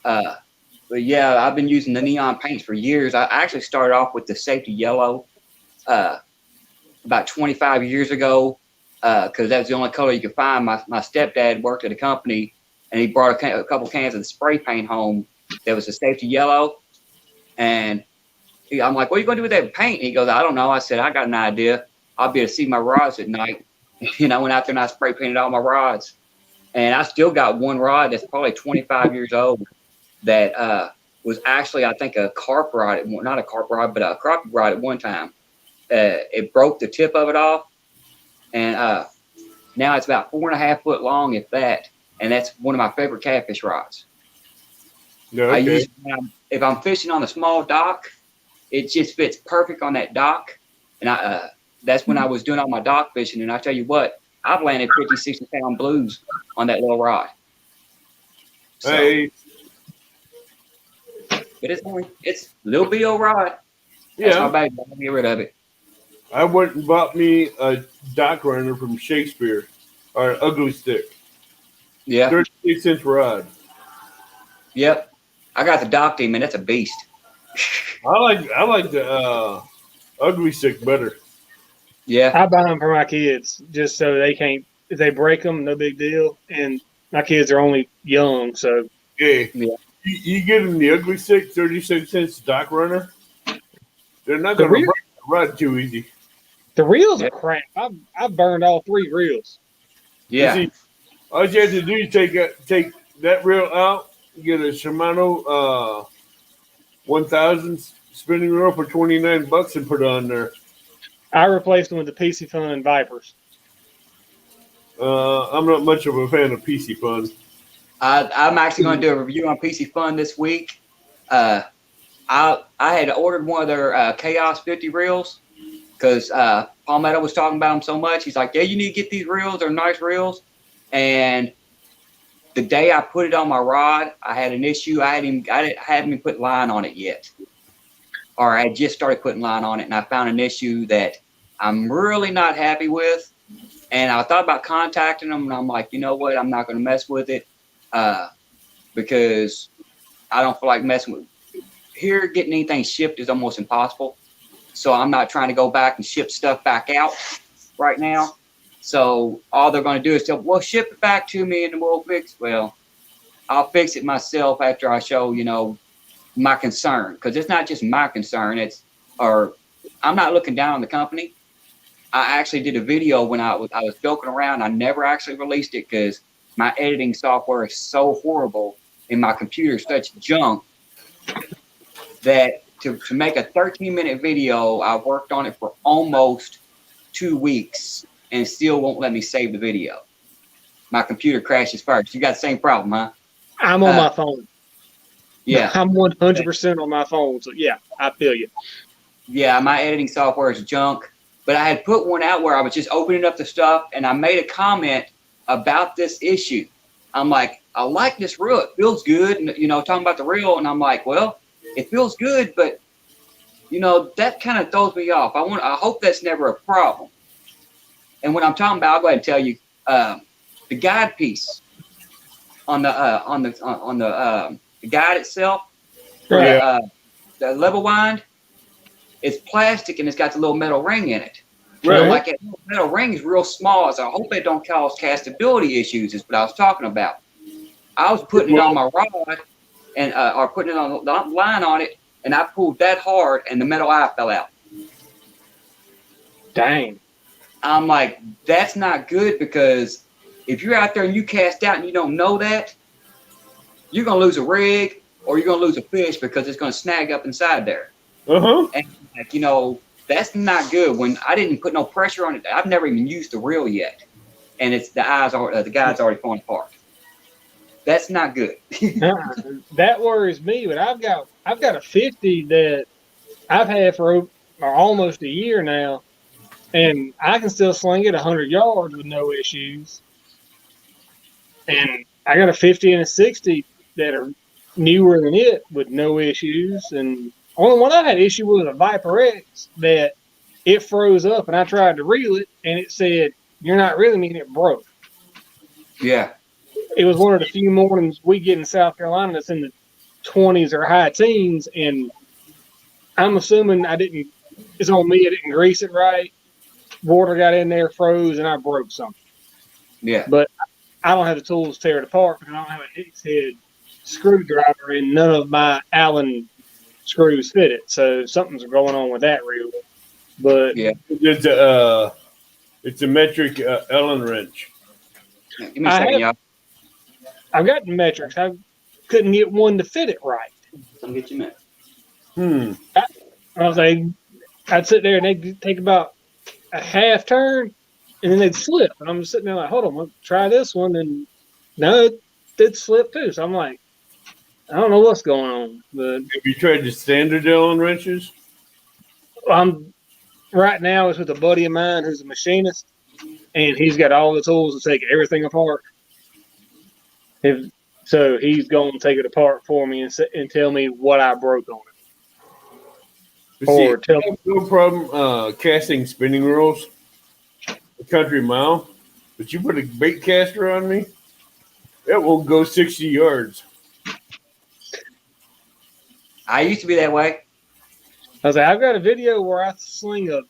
But yeah, I've been using the neon paints for years. I actually started off with the safety yellow about 25 years ago because that was the only color you could find. My stepdad worked at a company, and he brought a couple cans of the spray paint home that was a safety yellow. And I'm like, what are you going to do with that paint? And he goes, I don't know. I said, I got an idea. I'll be able to see my rods at night. And I went out there and I spray painted all my rods. And I still got one rod that's probably 25 years old that was actually, I think, a carp rod. Not a carp rod, but a crappie rod at one time. It broke the tip of it off. And now it's about 4.5 foot long, if that. And that's one of my favorite catfish rods. Yeah, I okay. use if I'm fishing on a small dock, it just fits perfect on that dock. And that's when I was doing all my dock fishing. And I tell you what, I've landed 50, 60 pound blues on that little rod. So, Hey, but it's little bitty old rod. That's yeah, my baby. I'm gonna get rid of it. I went and bought me a dock runner from Shakespeare, or an ugly stick, Yeah. 36-inch rod. Yep. I got the dock team, and that's a beast. I like the ugly stick better. Yeah. I buy them for my kids just so they can't. If they break them, no big deal. And my kids are only young, so Hey, Yeah. you get them the ugly stick, 36-inch dock runner. They're not The going to real- break the rod too easy. the reels Yeah. are crap. I've burned all 3 reels. Yeah. You see, all you have to do is take that reel out, get a Shimano 1000 spinning reel for $29 and put it on there. I replaced them with the PC Fun Vipers. I'm not much of a fan of PC Fun. I'm actually going to do a review on PC Fun this week. I had ordered one of their Chaos 50 reels because Palmetto was talking about them so much. He's like, yeah, you need to get these reels. They're nice reels. And the day I put it on my rod, I had an issue. I hadn't even put line on it yet. Or I had just started putting line on it, and I found an issue that I'm really not happy with. And I thought about contacting them, and I'm like, you know what? I'm not going to mess with it because I don't feel like messing with it. Here, getting anything shipped is almost impossible. So I'm not trying to go back and ship stuff back out right now. So all they're going to do is say, well, ship it back to me and we'll fix it. Well, I'll fix it myself after I show, my concern. Because it's not just my concern. I'm not looking down on the company. I actually did a video when I was joking around. I never actually released it because my editing software is so horrible and my computer is such junk that to make a 13-minute video, I worked on it for almost 2 weeks and still won't let me save the video. My computer crashes first. You got the same problem, huh? I'm on my phone. Yeah. I'm 100% on my phone. So, yeah, I feel you. Yeah, my editing software is junk. But I had put one out where I was just opening up the stuff, and I made a comment about this issue. I'm like, I like this reel. It feels good. And, talking about the reel, and I'm like, well, it feels good, but, that kind of throws me off. I hope that's never a problem. And what I'm talking about, I'll go ahead and tell you, the guide piece on the guide itself, Right. the level wind, it's plastic and it's got the little metal ring in it. Right. So like that little metal ring is real small, so I hope it don't cause castability issues. Is what I was talking about. I was putting it on my rod and or putting it on the line on it, and I pulled that hard, and the metal eye fell out. Dang. I'm like, that's not good because if you're out there and you cast out and you don't know that, you're gonna lose a rig or you're gonna lose a fish because it's gonna snag up inside there. Uh-huh. And that's not good. When I didn't put no pressure on it, I've never even used the reel yet, and it's the guide's already falling apart. That's not good. That worries me, but I've got a 50 that I've had for almost a year now, and I can still sling it 100 yards with no issues. And I got a 50 and a 60 that are newer than it with no issues. And only one I had issue with was a Viper X that it froze up, and I tried to reel it, and it said, "You're not reeling me," and it broke. Yeah. It was one of the few mornings we get in South Carolina that's in the 20s or high teens, and I'm assuming it's on me, I didn't grease it right. Water got in there, froze, and I broke something. Yeah. But I don't have the tools to tear it apart because I don't have a Hicks head screwdriver, and none of my Allen screws fit it. So something's going on with that reel. But Yeah. It's a metric Allen wrench. Give me a second, y'all. I've got the metrics. I couldn't get one to fit it right. Let me get you a minute. I was like, I'd sit there and they'd take about a half turn and then they'd slip. And I'm just sitting there like, hold on, let's try this one. And no, it did slip too. So I'm like, I don't know what's going on. But Have you tried the standard Allen wrenches? I'm right now it's with a buddy of mine who's a machinist, and he's got all the tools to take everything apart. So he's going to take it apart for me and tell me what I broke on it. But see, Or tell I have no problem casting spinning reels a country mile, but you put a bait caster on me, it will go 60 yards. I used to be that way. I was like, I've got a video where I sling a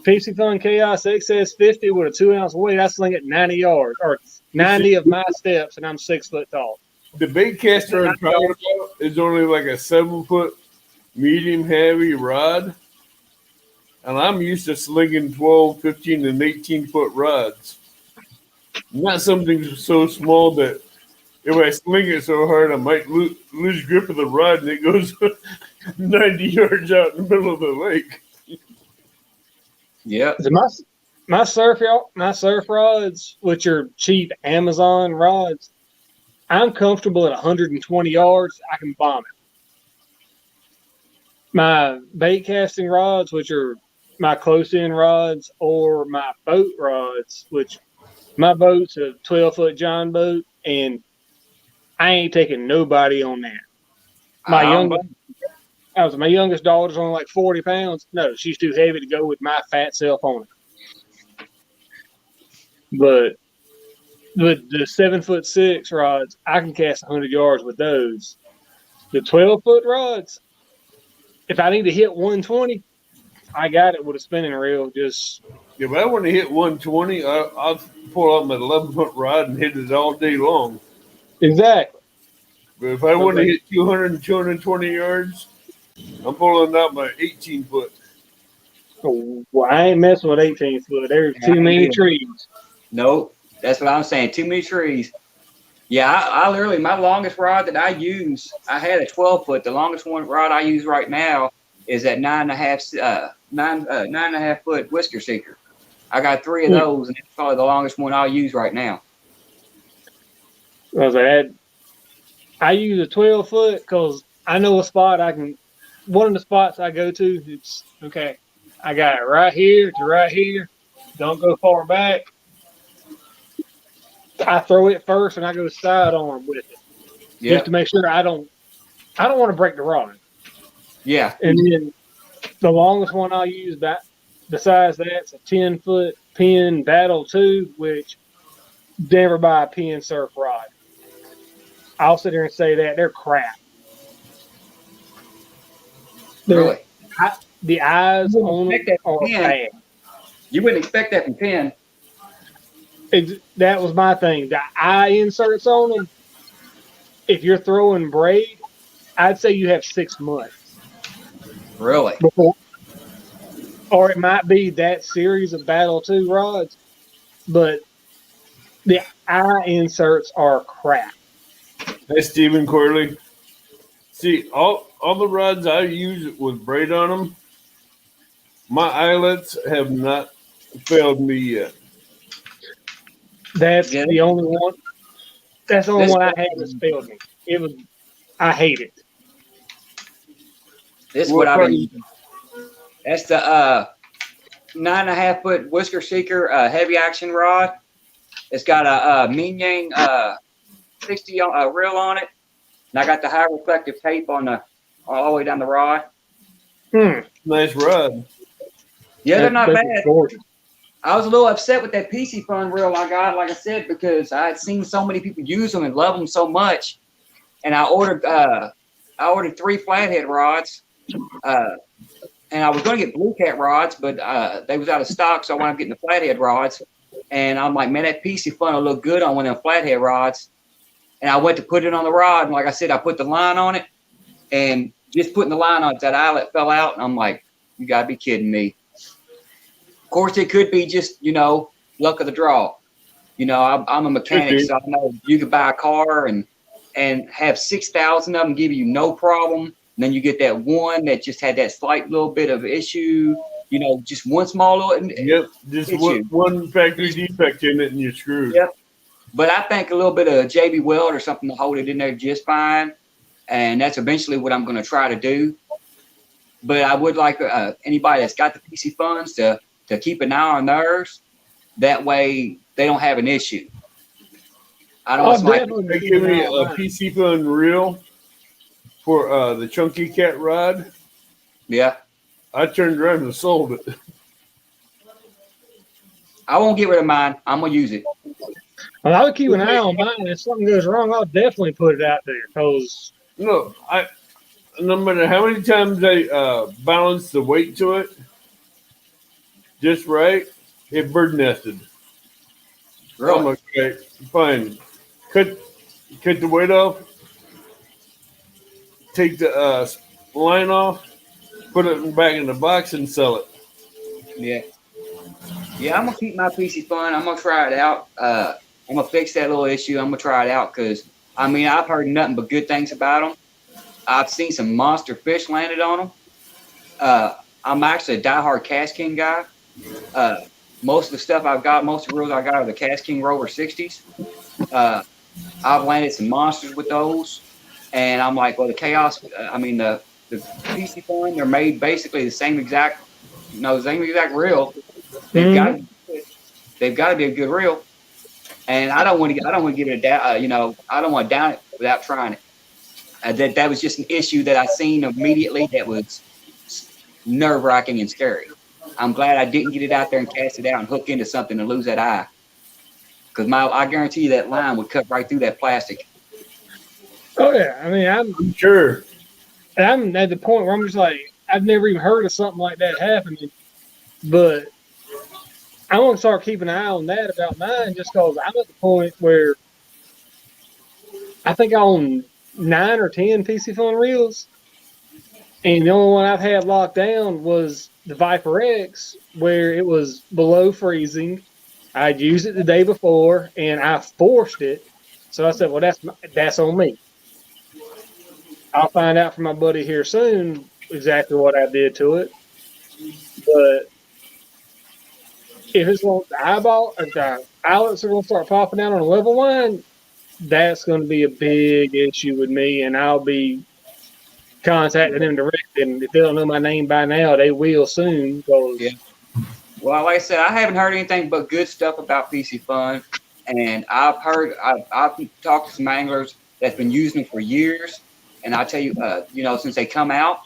PC Fun Chaos XS 50 with a 2-ounce weight. I sling it 90 yards or 90 of my steps, and I'm 6 foot tall. The bait caster I'm talking about is only like a 7-foot medium heavy rod. And I'm used to slinging 12, 15, and 18-foot rods. Not something so small that if I sling it so hard, I might lose grip of the rod, and it goes 90 yards out in the middle of the lake. Yep. So my surf rods, which are cheap Amazon rods, I'm comfortable at 120 yards. I can bomb it. My bait casting rods, which are my close in rods, or my boat rods, which my boat's a 12-foot John boat, and I ain't taking nobody on that. My youngest daughter's only like 40 pounds. No, she's too heavy to go with my fat self on it. But with the 7'6" rods, I can cast 100 yards with those. The 12-foot rods, if I need to hit 120, I got it with a spinning reel. Just If I want to hit 120, I'll pull out my 11-foot rod and hit it all day long. exactly. But if I want to hit 200 and 220 yards, I'm pulling out my 18-foot. Well, I ain't messing with 18-foot. There's too many trees. Nope. That's what I'm saying. Too many trees. Yeah, I literally, my longest rod that I use, I had a 12-foot. The longest rod I use right now is that 9.5 foot whisker seeker. I got 3 of those, and it's probably the longest one I'll use right now. I use a 12-foot because I know a spot I can. One of the spots I go to, it's okay. I got it right here to right here. Don't go far back. I throw it first and I go sidearm with it, just to make sure I don't want to break the rod. Yeah. And then the longest one I'll use besides that's a 10-foot Penn Battle 2, which never buy a Penn surf rod. I'll sit there and say that they're crap. Really? The eyes on them are bad. You wouldn't expect that from Penn. That was my thing. The eye inserts on them, if you're throwing braid, I'd say you have 6 months. Really? Before, or it might be that series of Battle 2 rods, but the eye inserts are crap. Hey, Stephen Corley. See, all the rods I use with braid on them, my eyelets have not failed me yet. That's the only one. That's the only one I had that's failed me. I hate it. This is what I've been using. That's the 9.5 foot whisker seeker heavy action rod. It's got a Mean Yang 60 reel on it, and I got the high reflective tape on all the way down the rod. Nice rod. Yeah, they're not bad. Gorgeous. I was a little upset with that PC Fun reel I got, like I said, because I had seen so many people use them and love them so much, and I ordered 3 flathead rods, and I was going to get blue cat rods, but they was out of stock, so I wound up getting the flathead rods. And I'm like, man, that PC Fun will look good on one of them flathead rods. And I went to put it on the rod, and like I said, I put the line on it, and just putting the line on it, that eyelet fell out, and I'm like, you gotta be kidding me. Of course, it could be just, luck of the draw. I'm a mechanic, so I know you could buy a car and have 6,000 of them give you no problem. And then you get that one that just had that slight little bit of issue, just one small little. Yep, just one factory defect in it and you're screwed. Yep. But I think a little bit of JB Weld or something to hold it in there just fine. And that's eventually what I'm going to try to do. But I would like anybody that's got the PC funds to keep an eye on theirs. That way they don't have an issue. I don't want They give me a PC Fun reel for the Chunky Cat rod. Yeah. I turned around and sold it. I won't get rid of mine. I'm going to use it. Well, I'll keep an eye on mine. If something goes wrong, I'll definitely put it out there. Because no matter how many times I balance the weight to it, just right, it bird nested. Really? I'm like, okay, fine. Cut the weight off. Take the line off. Put it back in the box and sell it. Yeah. Yeah, I'm going to keep my PC Fun. I'm going to try it out. I'm going to fix that little issue. I'm going to try it out because I mean, I've heard nothing but good things about them. I've seen some monster fish landed on them. I'm actually a diehard Cash King guy. Most of the stuff I've got, most of the reels I got are the Cash King Rover 60s. I've landed some monsters with those. And I'm like, well, the Chaos, the PC Fun, they're made basically the same exact reel. They've got to be a good reel. And I don't want to give it I don't want to down it without trying it. That was just an issue that I seen immediately that was nerve-wracking and scary. I'm glad I didn't get it out there and cast it out and hook into something and lose that eye. Because I guarantee you that line would cut right through that plastic. Oh yeah, I mean, I'm Sure. I'm at the point where I'm just like, I've never even heard of something like that happening, but I want to start keeping an eye on that about mine, just because I'm at the point where I think I own 9 or 10 PC Fun reels, and the only one I've had locked down was the Viper X, where it was below freezing. I'd used it the day before, and I forced it. So I said, well, that's on me. I'll find out from my buddy here soon exactly what I did to it. But if it's going the eyelets are going to start popping out on a level line, that's going to be a big issue with me, and I'll be contacting them directly. And if they don't know my name by now, they will soon. Yeah. Well, like I said, I haven't heard anything but good stuff about PC Fun, and I've talked to some anglers that's been using them for years, and I tell you, since they come out,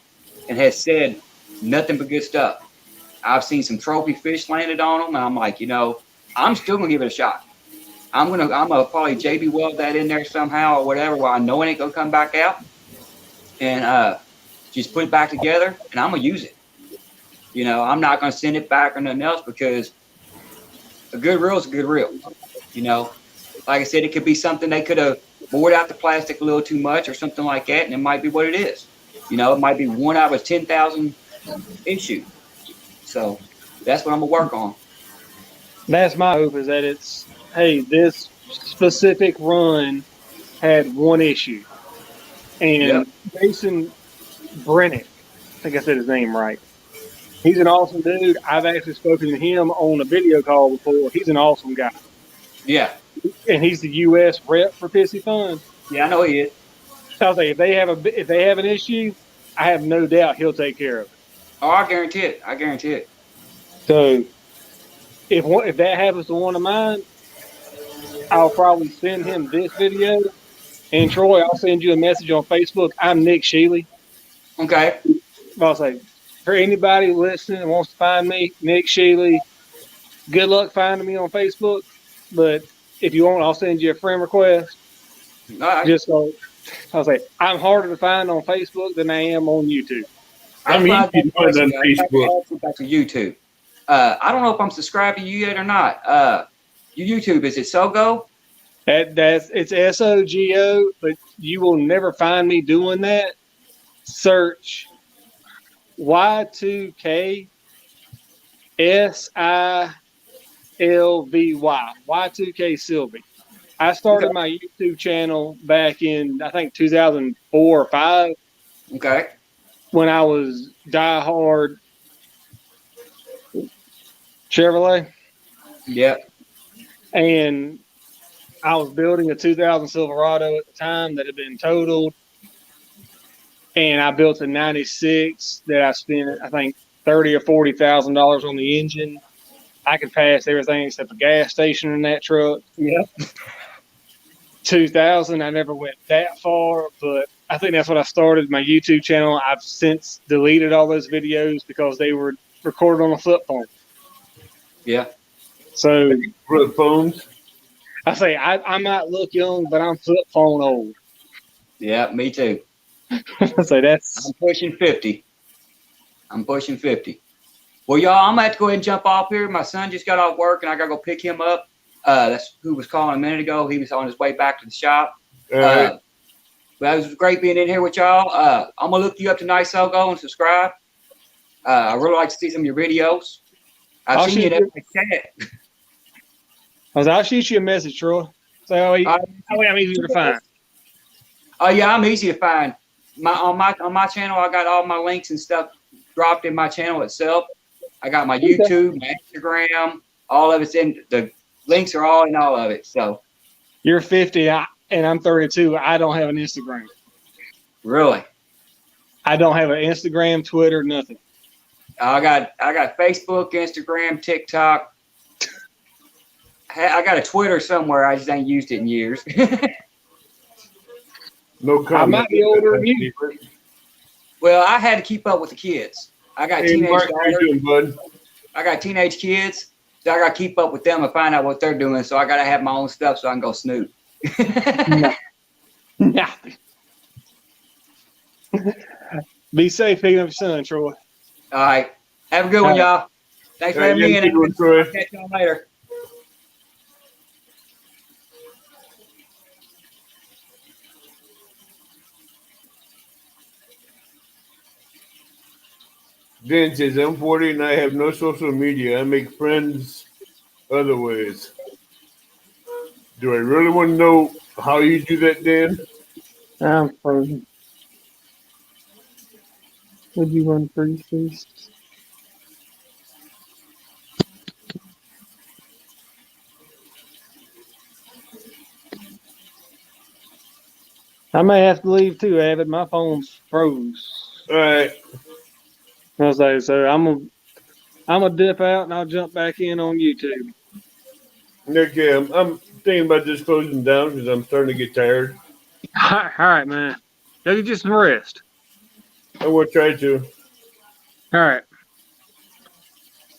and has said nothing but good stuff. I've seen some trophy fish landed on them, and I'm like, I'm still gonna give it a shot. I'm gonna probably JB weld that in there somehow or whatever, while I know it ain't gonna come back out, and just put it back together, and I'm gonna use it. I'm not gonna send it back or nothing else, because a good reel is a good reel. Like I said, it could be something they could have bored out the plastic a little too much or something like that, and it might be what it is. It might be 1 out of 10,000 issue. So that's what I'm gonna work on. That's my hope, is that it's, hey, this specific run had one issue. And Jason Brennick, I think I said his name right. He's an awesome dude. I've actually spoken to him on a video call before. He's an awesome guy. Yeah. And he's the U.S. rep for PC Fun. Yeah, I know he is. So I'll say, if they have an issue, I have no doubt he'll take care of it. Oh, I guarantee it. So if that happens to one of mine, I'll probably send him this video. And Troy, I'll send you a message on Facebook. I'm Nick Shealy. Okay. I'll say, for anybody listening that wants to find me, Nick Shealy, good luck finding me on Facebook. But if you want, I'll send you a friend request. All right. Just so I'll say, I'm harder to find on Facebook than I am on YouTube. I'm easy to find on Facebook. Back to YouTube. I don't know if I'm subscribed to you yet or not. Your YouTube, is it Sogo? It's SOGO, but you will never find me doing that. Search Y2K SILVY. Y2K Sylvie. I started my YouTube channel back in, I think, 2004 or 5. Okay. When I was diehard Chevrolet. Yeah. And I was building a 2000 Silverado at the time that had been totaled. And I built a 96 that I spent, I think, $30,000 or $40,000 on the engine. I could pass everything except a gas station in that truck. Yeah. 2000, I never went that far, but I think that's when I started my YouTube channel. I've since deleted all those videos because they were recorded on a flip phone. Yeah. So Flip phones. I say I might look young, but I'm flip phone old. Yeah, me too. I say that's. I'm pushing 50. Well, y'all, I'm gonna have to go ahead and jump off here. My son just got off work, and I gotta go pick him up. That's who was calling a minute ago. He was on his way back to the shop. Right. But it was great being in here with y'all. I'm gonna look you up tonight, Sogo, and subscribe. I really like to see some of your videos. I've seen you in every chat. I'll shoot you a message, Troy. So I'm easier to find. Oh yeah, I'm easy to find. On my channel, I got all my links and stuff dropped in my channel itself. I got my YouTube, my Instagram, all of it's in the links are all in all of it. So You're 50 and I'm 32. I don't have an Instagram. really, I don't have an Instagram, Twitter, nothing. I got Facebook, Instagram, TikTok. I got a Twitter somewhere. I just ain't used it in years. No comment. I might be older than you. Well, I had to keep up with the kids. I got Hey, teenage Mark, how you daughters. doing, bud? I got teenage kids. So I got to keep up with them and find out what they're doing. So I got to have my own stuff so I can go snoop. Yeah. Be safe picking up your son, Troy. All right. Have a good one, y'all. Thanks for All right, having me you in. have a good one, Troy. Catch y'all later. Dan says, I'm 40 and I have no social media. I make friends other ways. Do I really want to know how you do that, Dan? I'm frozen. Would you run freeze, please? I may have to leave too, Avid. My phone's froze. All right. I was like, so I'm gonna dip out and I'll jump back in on YouTube. Okay, I'm thinking about just closing down because I'm starting to get tired. All right, man. Go get you some rest. I will try to. All right.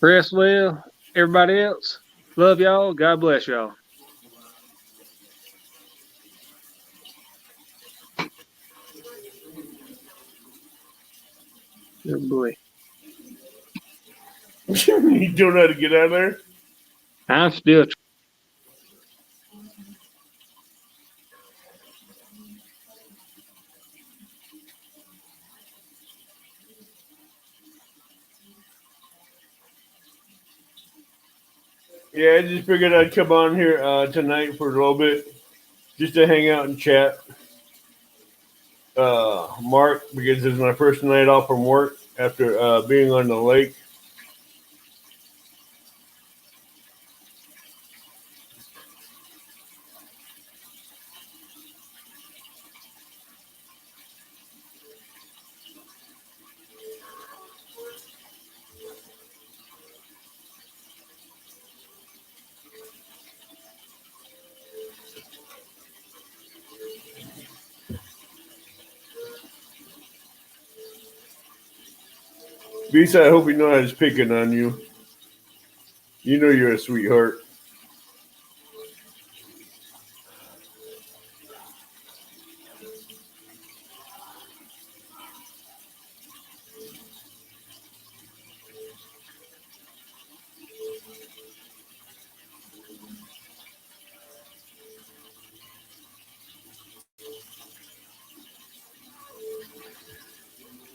Rest well. Everybody else, love y'all. God bless y'all. Good boy. You don't know how to get out of there? I'm still. Yeah, I just figured I'd come on here tonight for a little bit just to hang out and chat. Mark, because it's my first night off from work after being on the lake. Visa, I hope you know I was picking on you. You know you're a sweetheart.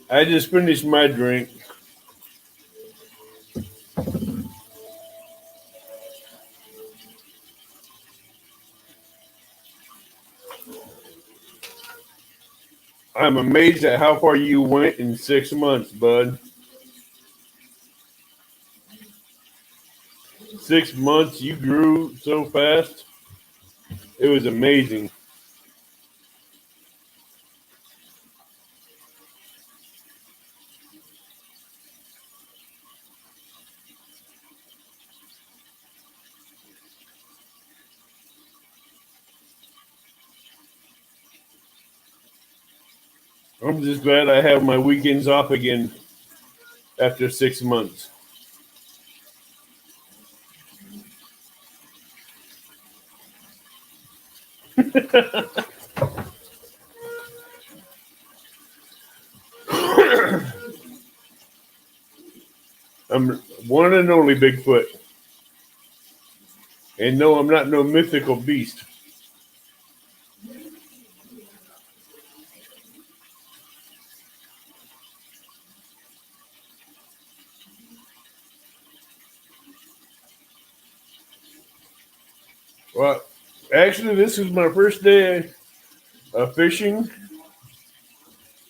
I just finished my drink. I'm amazed at how far you went in 6 months, bud. 6 months, you grew so fast. It was amazing. I'm just glad I have my weekends off again after 6 months. I'm one and only Bigfoot. And no, I'm not no mythical beast. Well, actually, this is my first day fishing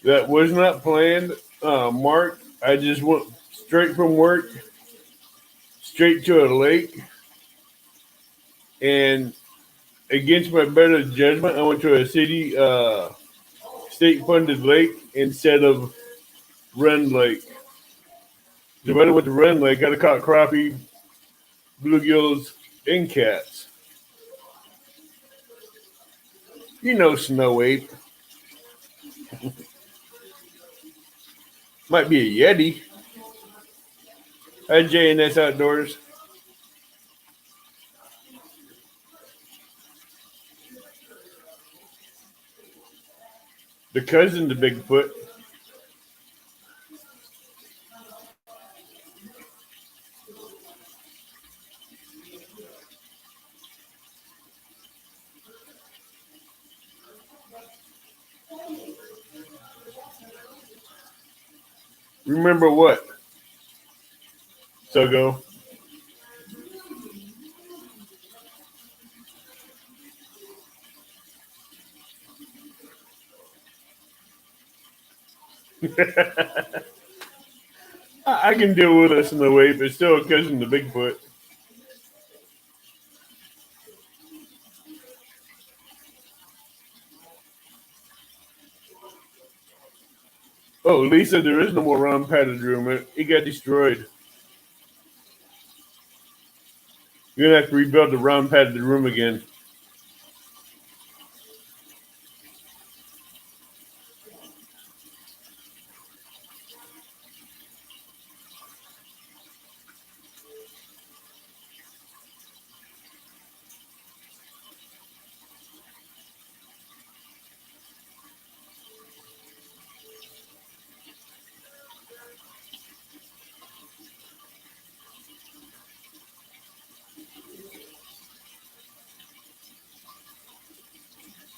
that was not planned. Mark, I just went straight from work, straight to a lake, and against my better judgment, I went to a city state-funded lake instead of Rend Lake. So when I went to Rend Lake, I caught crappie, bluegills, and cats. You know, snow ape. Might be a Yeti. Hi, J&S Outdoors. The cousin to Bigfoot. Remember what? Sogo. I can deal with us in the way, but still a cousin to Bigfoot. Oh, Lisa, there is no more round padded room. It got destroyed. You're gonna have to rebuild the round padded room again.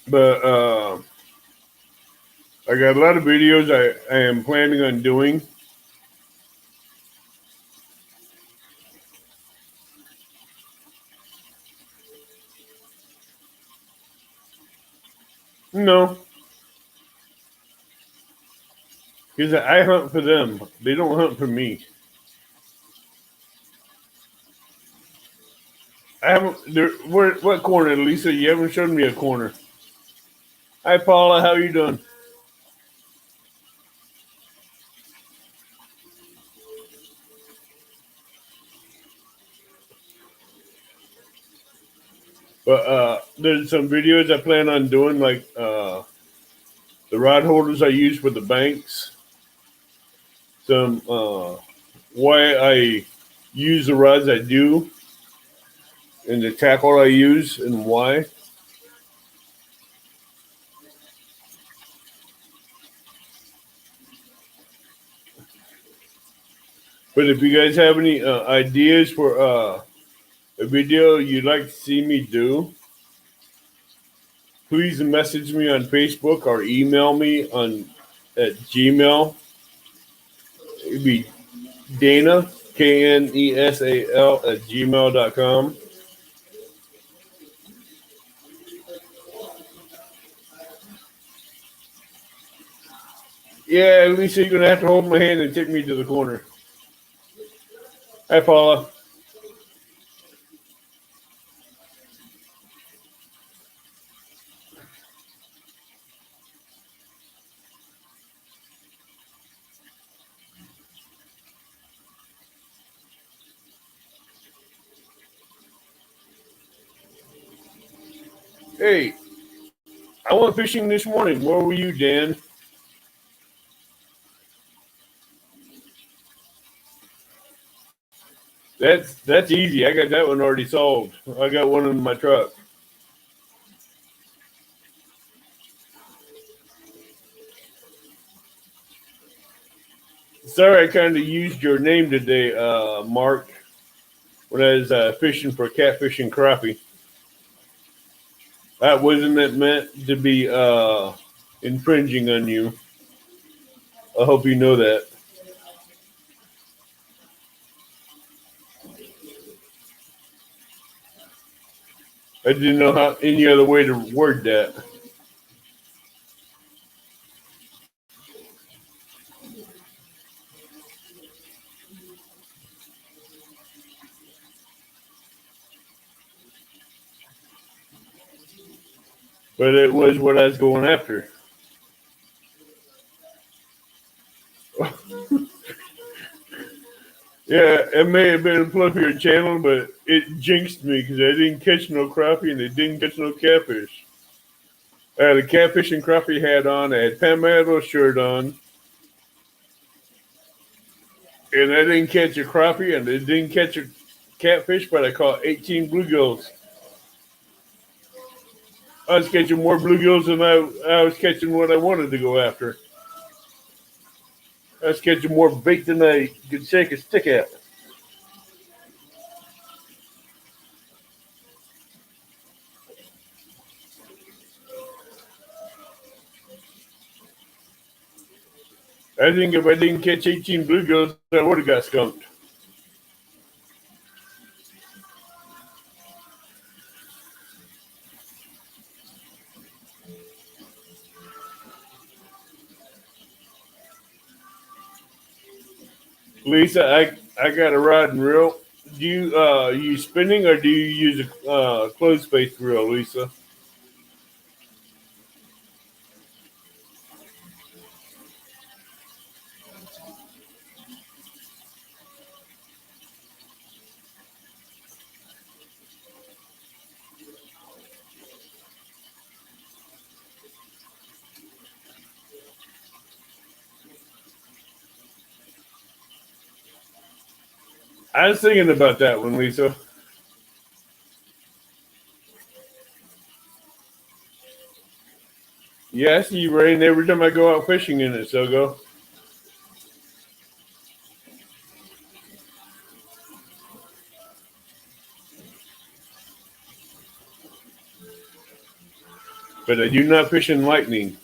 But I got a lot of videos I am planning on doing. No. Because I hunt for them. They don't hunt for me. I haven't. What corner, Lisa? You haven't shown me a corner. Hi, Paula. How you doing? But there's some videos I plan on doing, like the rod holders I use for the banks. Some why I use the rods I do, and the tackle I use, and why. But if you guys have any ideas for a video you'd like to see me do, please message me on Facebook or email me at Gmail. It'd be Dana, KNESAL @gmail.com. Yeah, Lisa, you're gonna have to hold my hand and take me to the corner. Hi, Paula. Hey, I went fishing this morning. Where were you, Dan? That's easy. I got that one already solved. I got one in my truck. Sorry, I kind of used your name today, Mark, when I was fishing for catfish and crappie. That wasn't meant to be infringing on you. I hope you know that. I didn't know how any other way to word that. but it was what I was going after. Yeah, it may have been a fluffier channel, but it jinxed me because I didn't catch no crappie and I didn't catch no catfish. I had a catfish and crappie hat on. I had Palmetto shirt on. And I didn't catch a crappie and I didn't catch a catfish, but I caught 18 bluegills. I was catching more bluegills than I was catching what I wanted to go after. I was catching more bait than I could shake a stick at. I think if I didn't catch 18 bluegills, I would have got skunked. Lisa, I got a rod and reel. Do you use spinning or do you use a closed face reel, Lisa? I was thinking about that one, Lisa. Yeah, I see you rain every time I go out fishing in it, Sogo. But I do not fish in lightning.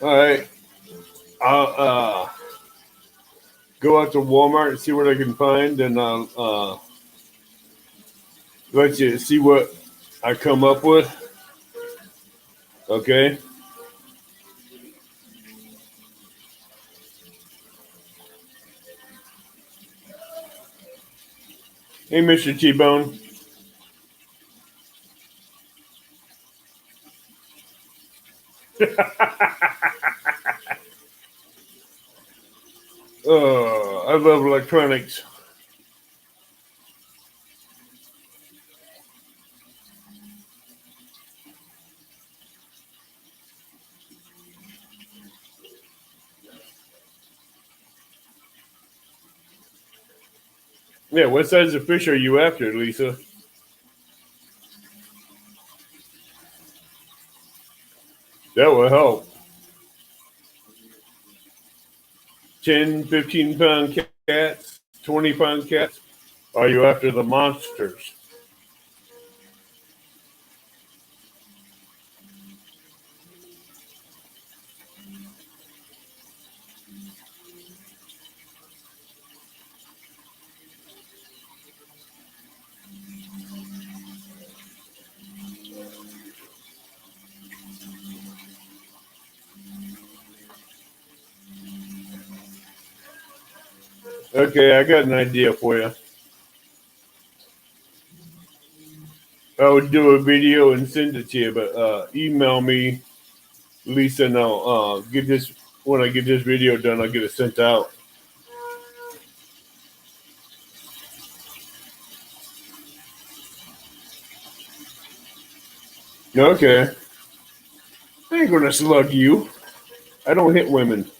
All right. I'll go out to Walmart and see what I can find, and I'll let you see what I come up with. Okay. Hey, Mr. T-Bone. Oh, I love electronics. Yeah, what size of fish are you after, Lisa? That will help. 10, 15-pound cats, 20-pound cats? Are you after the monsters? Okay, I got an idea for you. I would do a video and send it to you, but email me, Lisa, and I'll get this. When I get this video done, I'll get it sent out. Okay. I ain't gonna slug you. I don't hit women.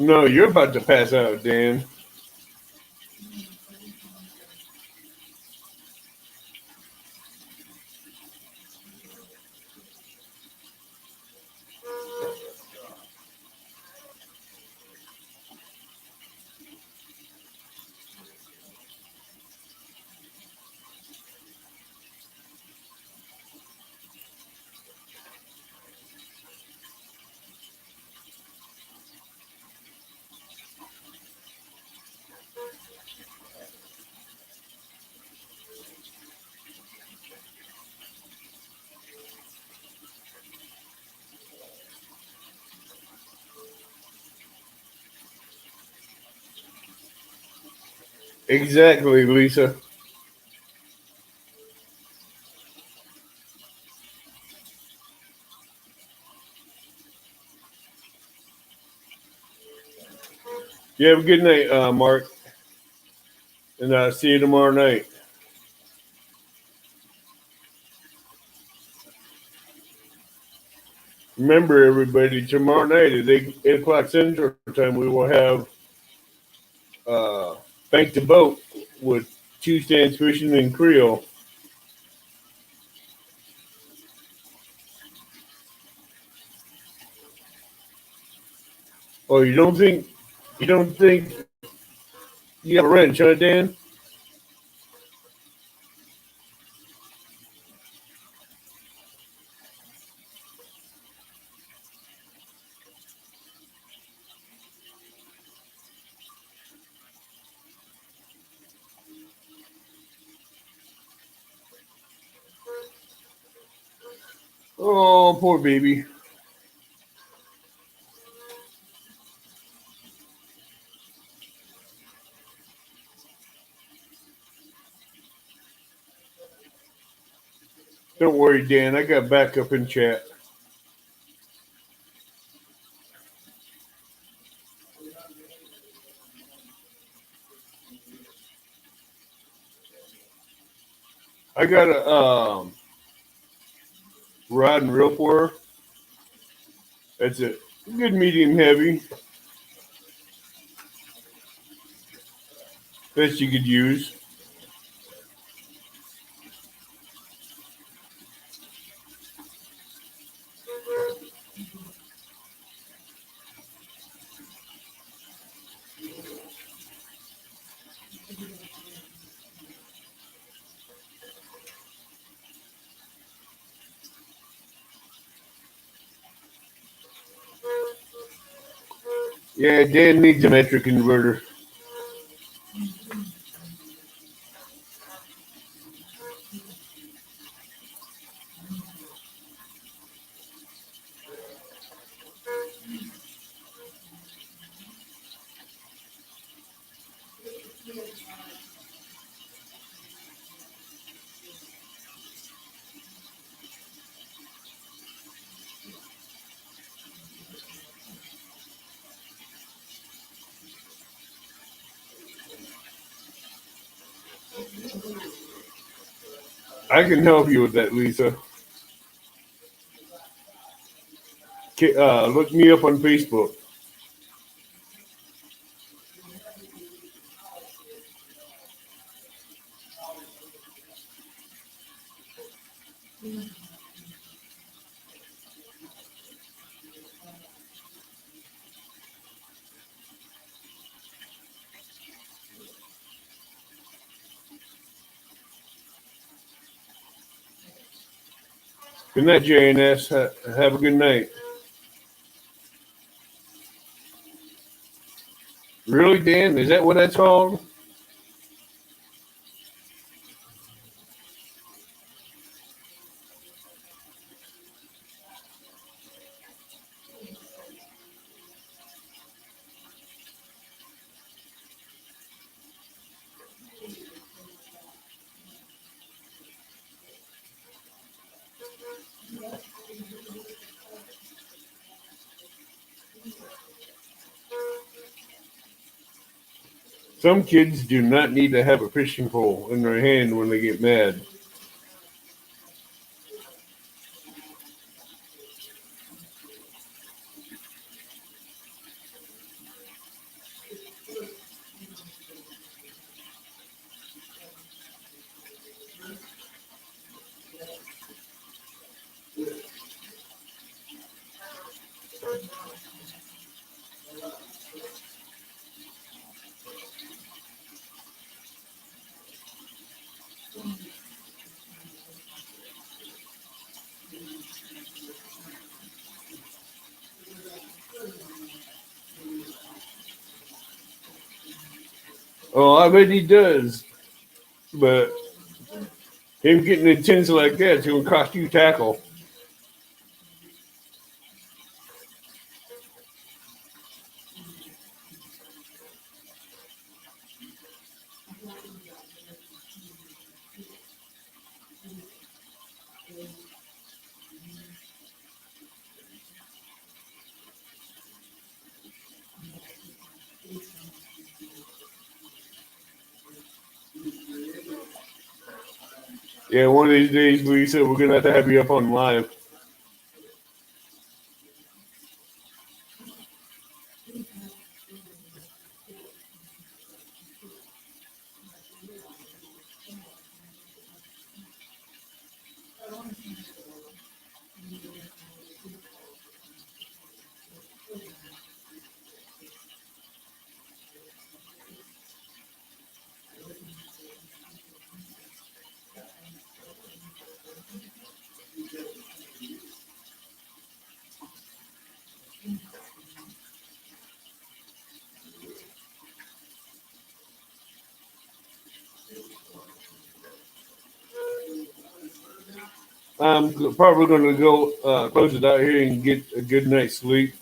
No, you're about to pass out, Dan. Exactly, Lisa. You have a good night, Mark, and I'll see you tomorrow night. Remember, everybody, tomorrow night at 8 o'clock Central Time, we will have uh, Bank the Boat with Two Stands Fishing and Creole. Oh, you don't think you have a wrench, huh, Dan? Oh, poor baby. Don't worry, Dan. I got backup in chat. I got a rod and reel for her. That's a good medium heavy. Best you could use. Yeah, Dan needs a metric converter. I can help you with that, Lisa. Look me up on Facebook. Good night, JNS. Have a good night. Really, Dan? Is that what that's called? Some kids do not need to have a fishing pole in their hand when they get mad. Oh, I bet he does. But him getting intense like that's going to cost you tackle. Yeah, one of these days, Lisa, we're gonna have to have you up on live. I'm probably gonna go close it out here and get a good night's sleep.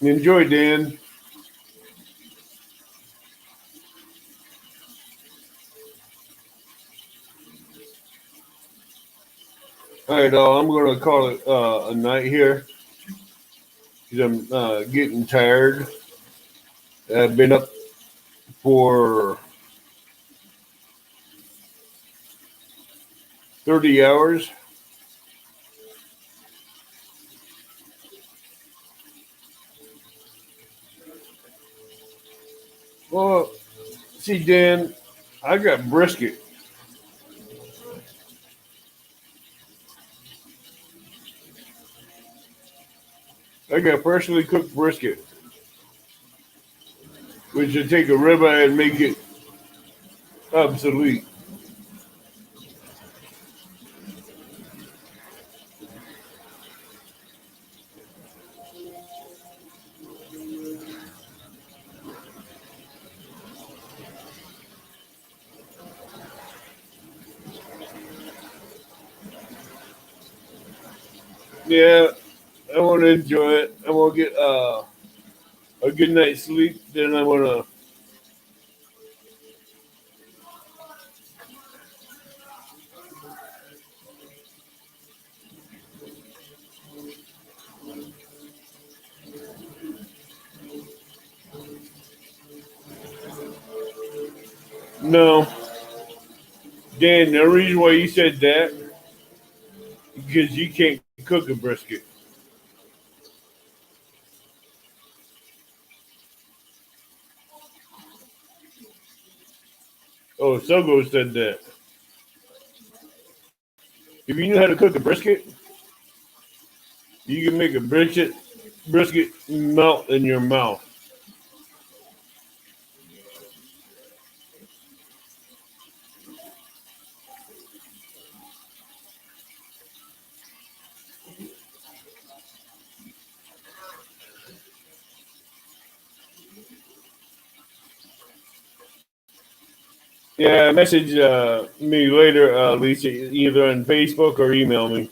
Enjoy, Dan. All right, I'm gonna call it a night here because I'm getting tired. I've been up for 30 hours. Well, see, Dan, I got brisket. I got freshly cooked brisket, which would take a ribeye and make it obsolete. Yeah, I want to enjoy it. I want to get a good night's sleep. Then I want to. No, Dan, the reason why you said that because you can't cook a brisket. Oh, Sogo said that. If you knew how to cook a brisket, you can make a brisket melt in your mouth. Yeah, message me later, Lisa, either on Facebook or email me.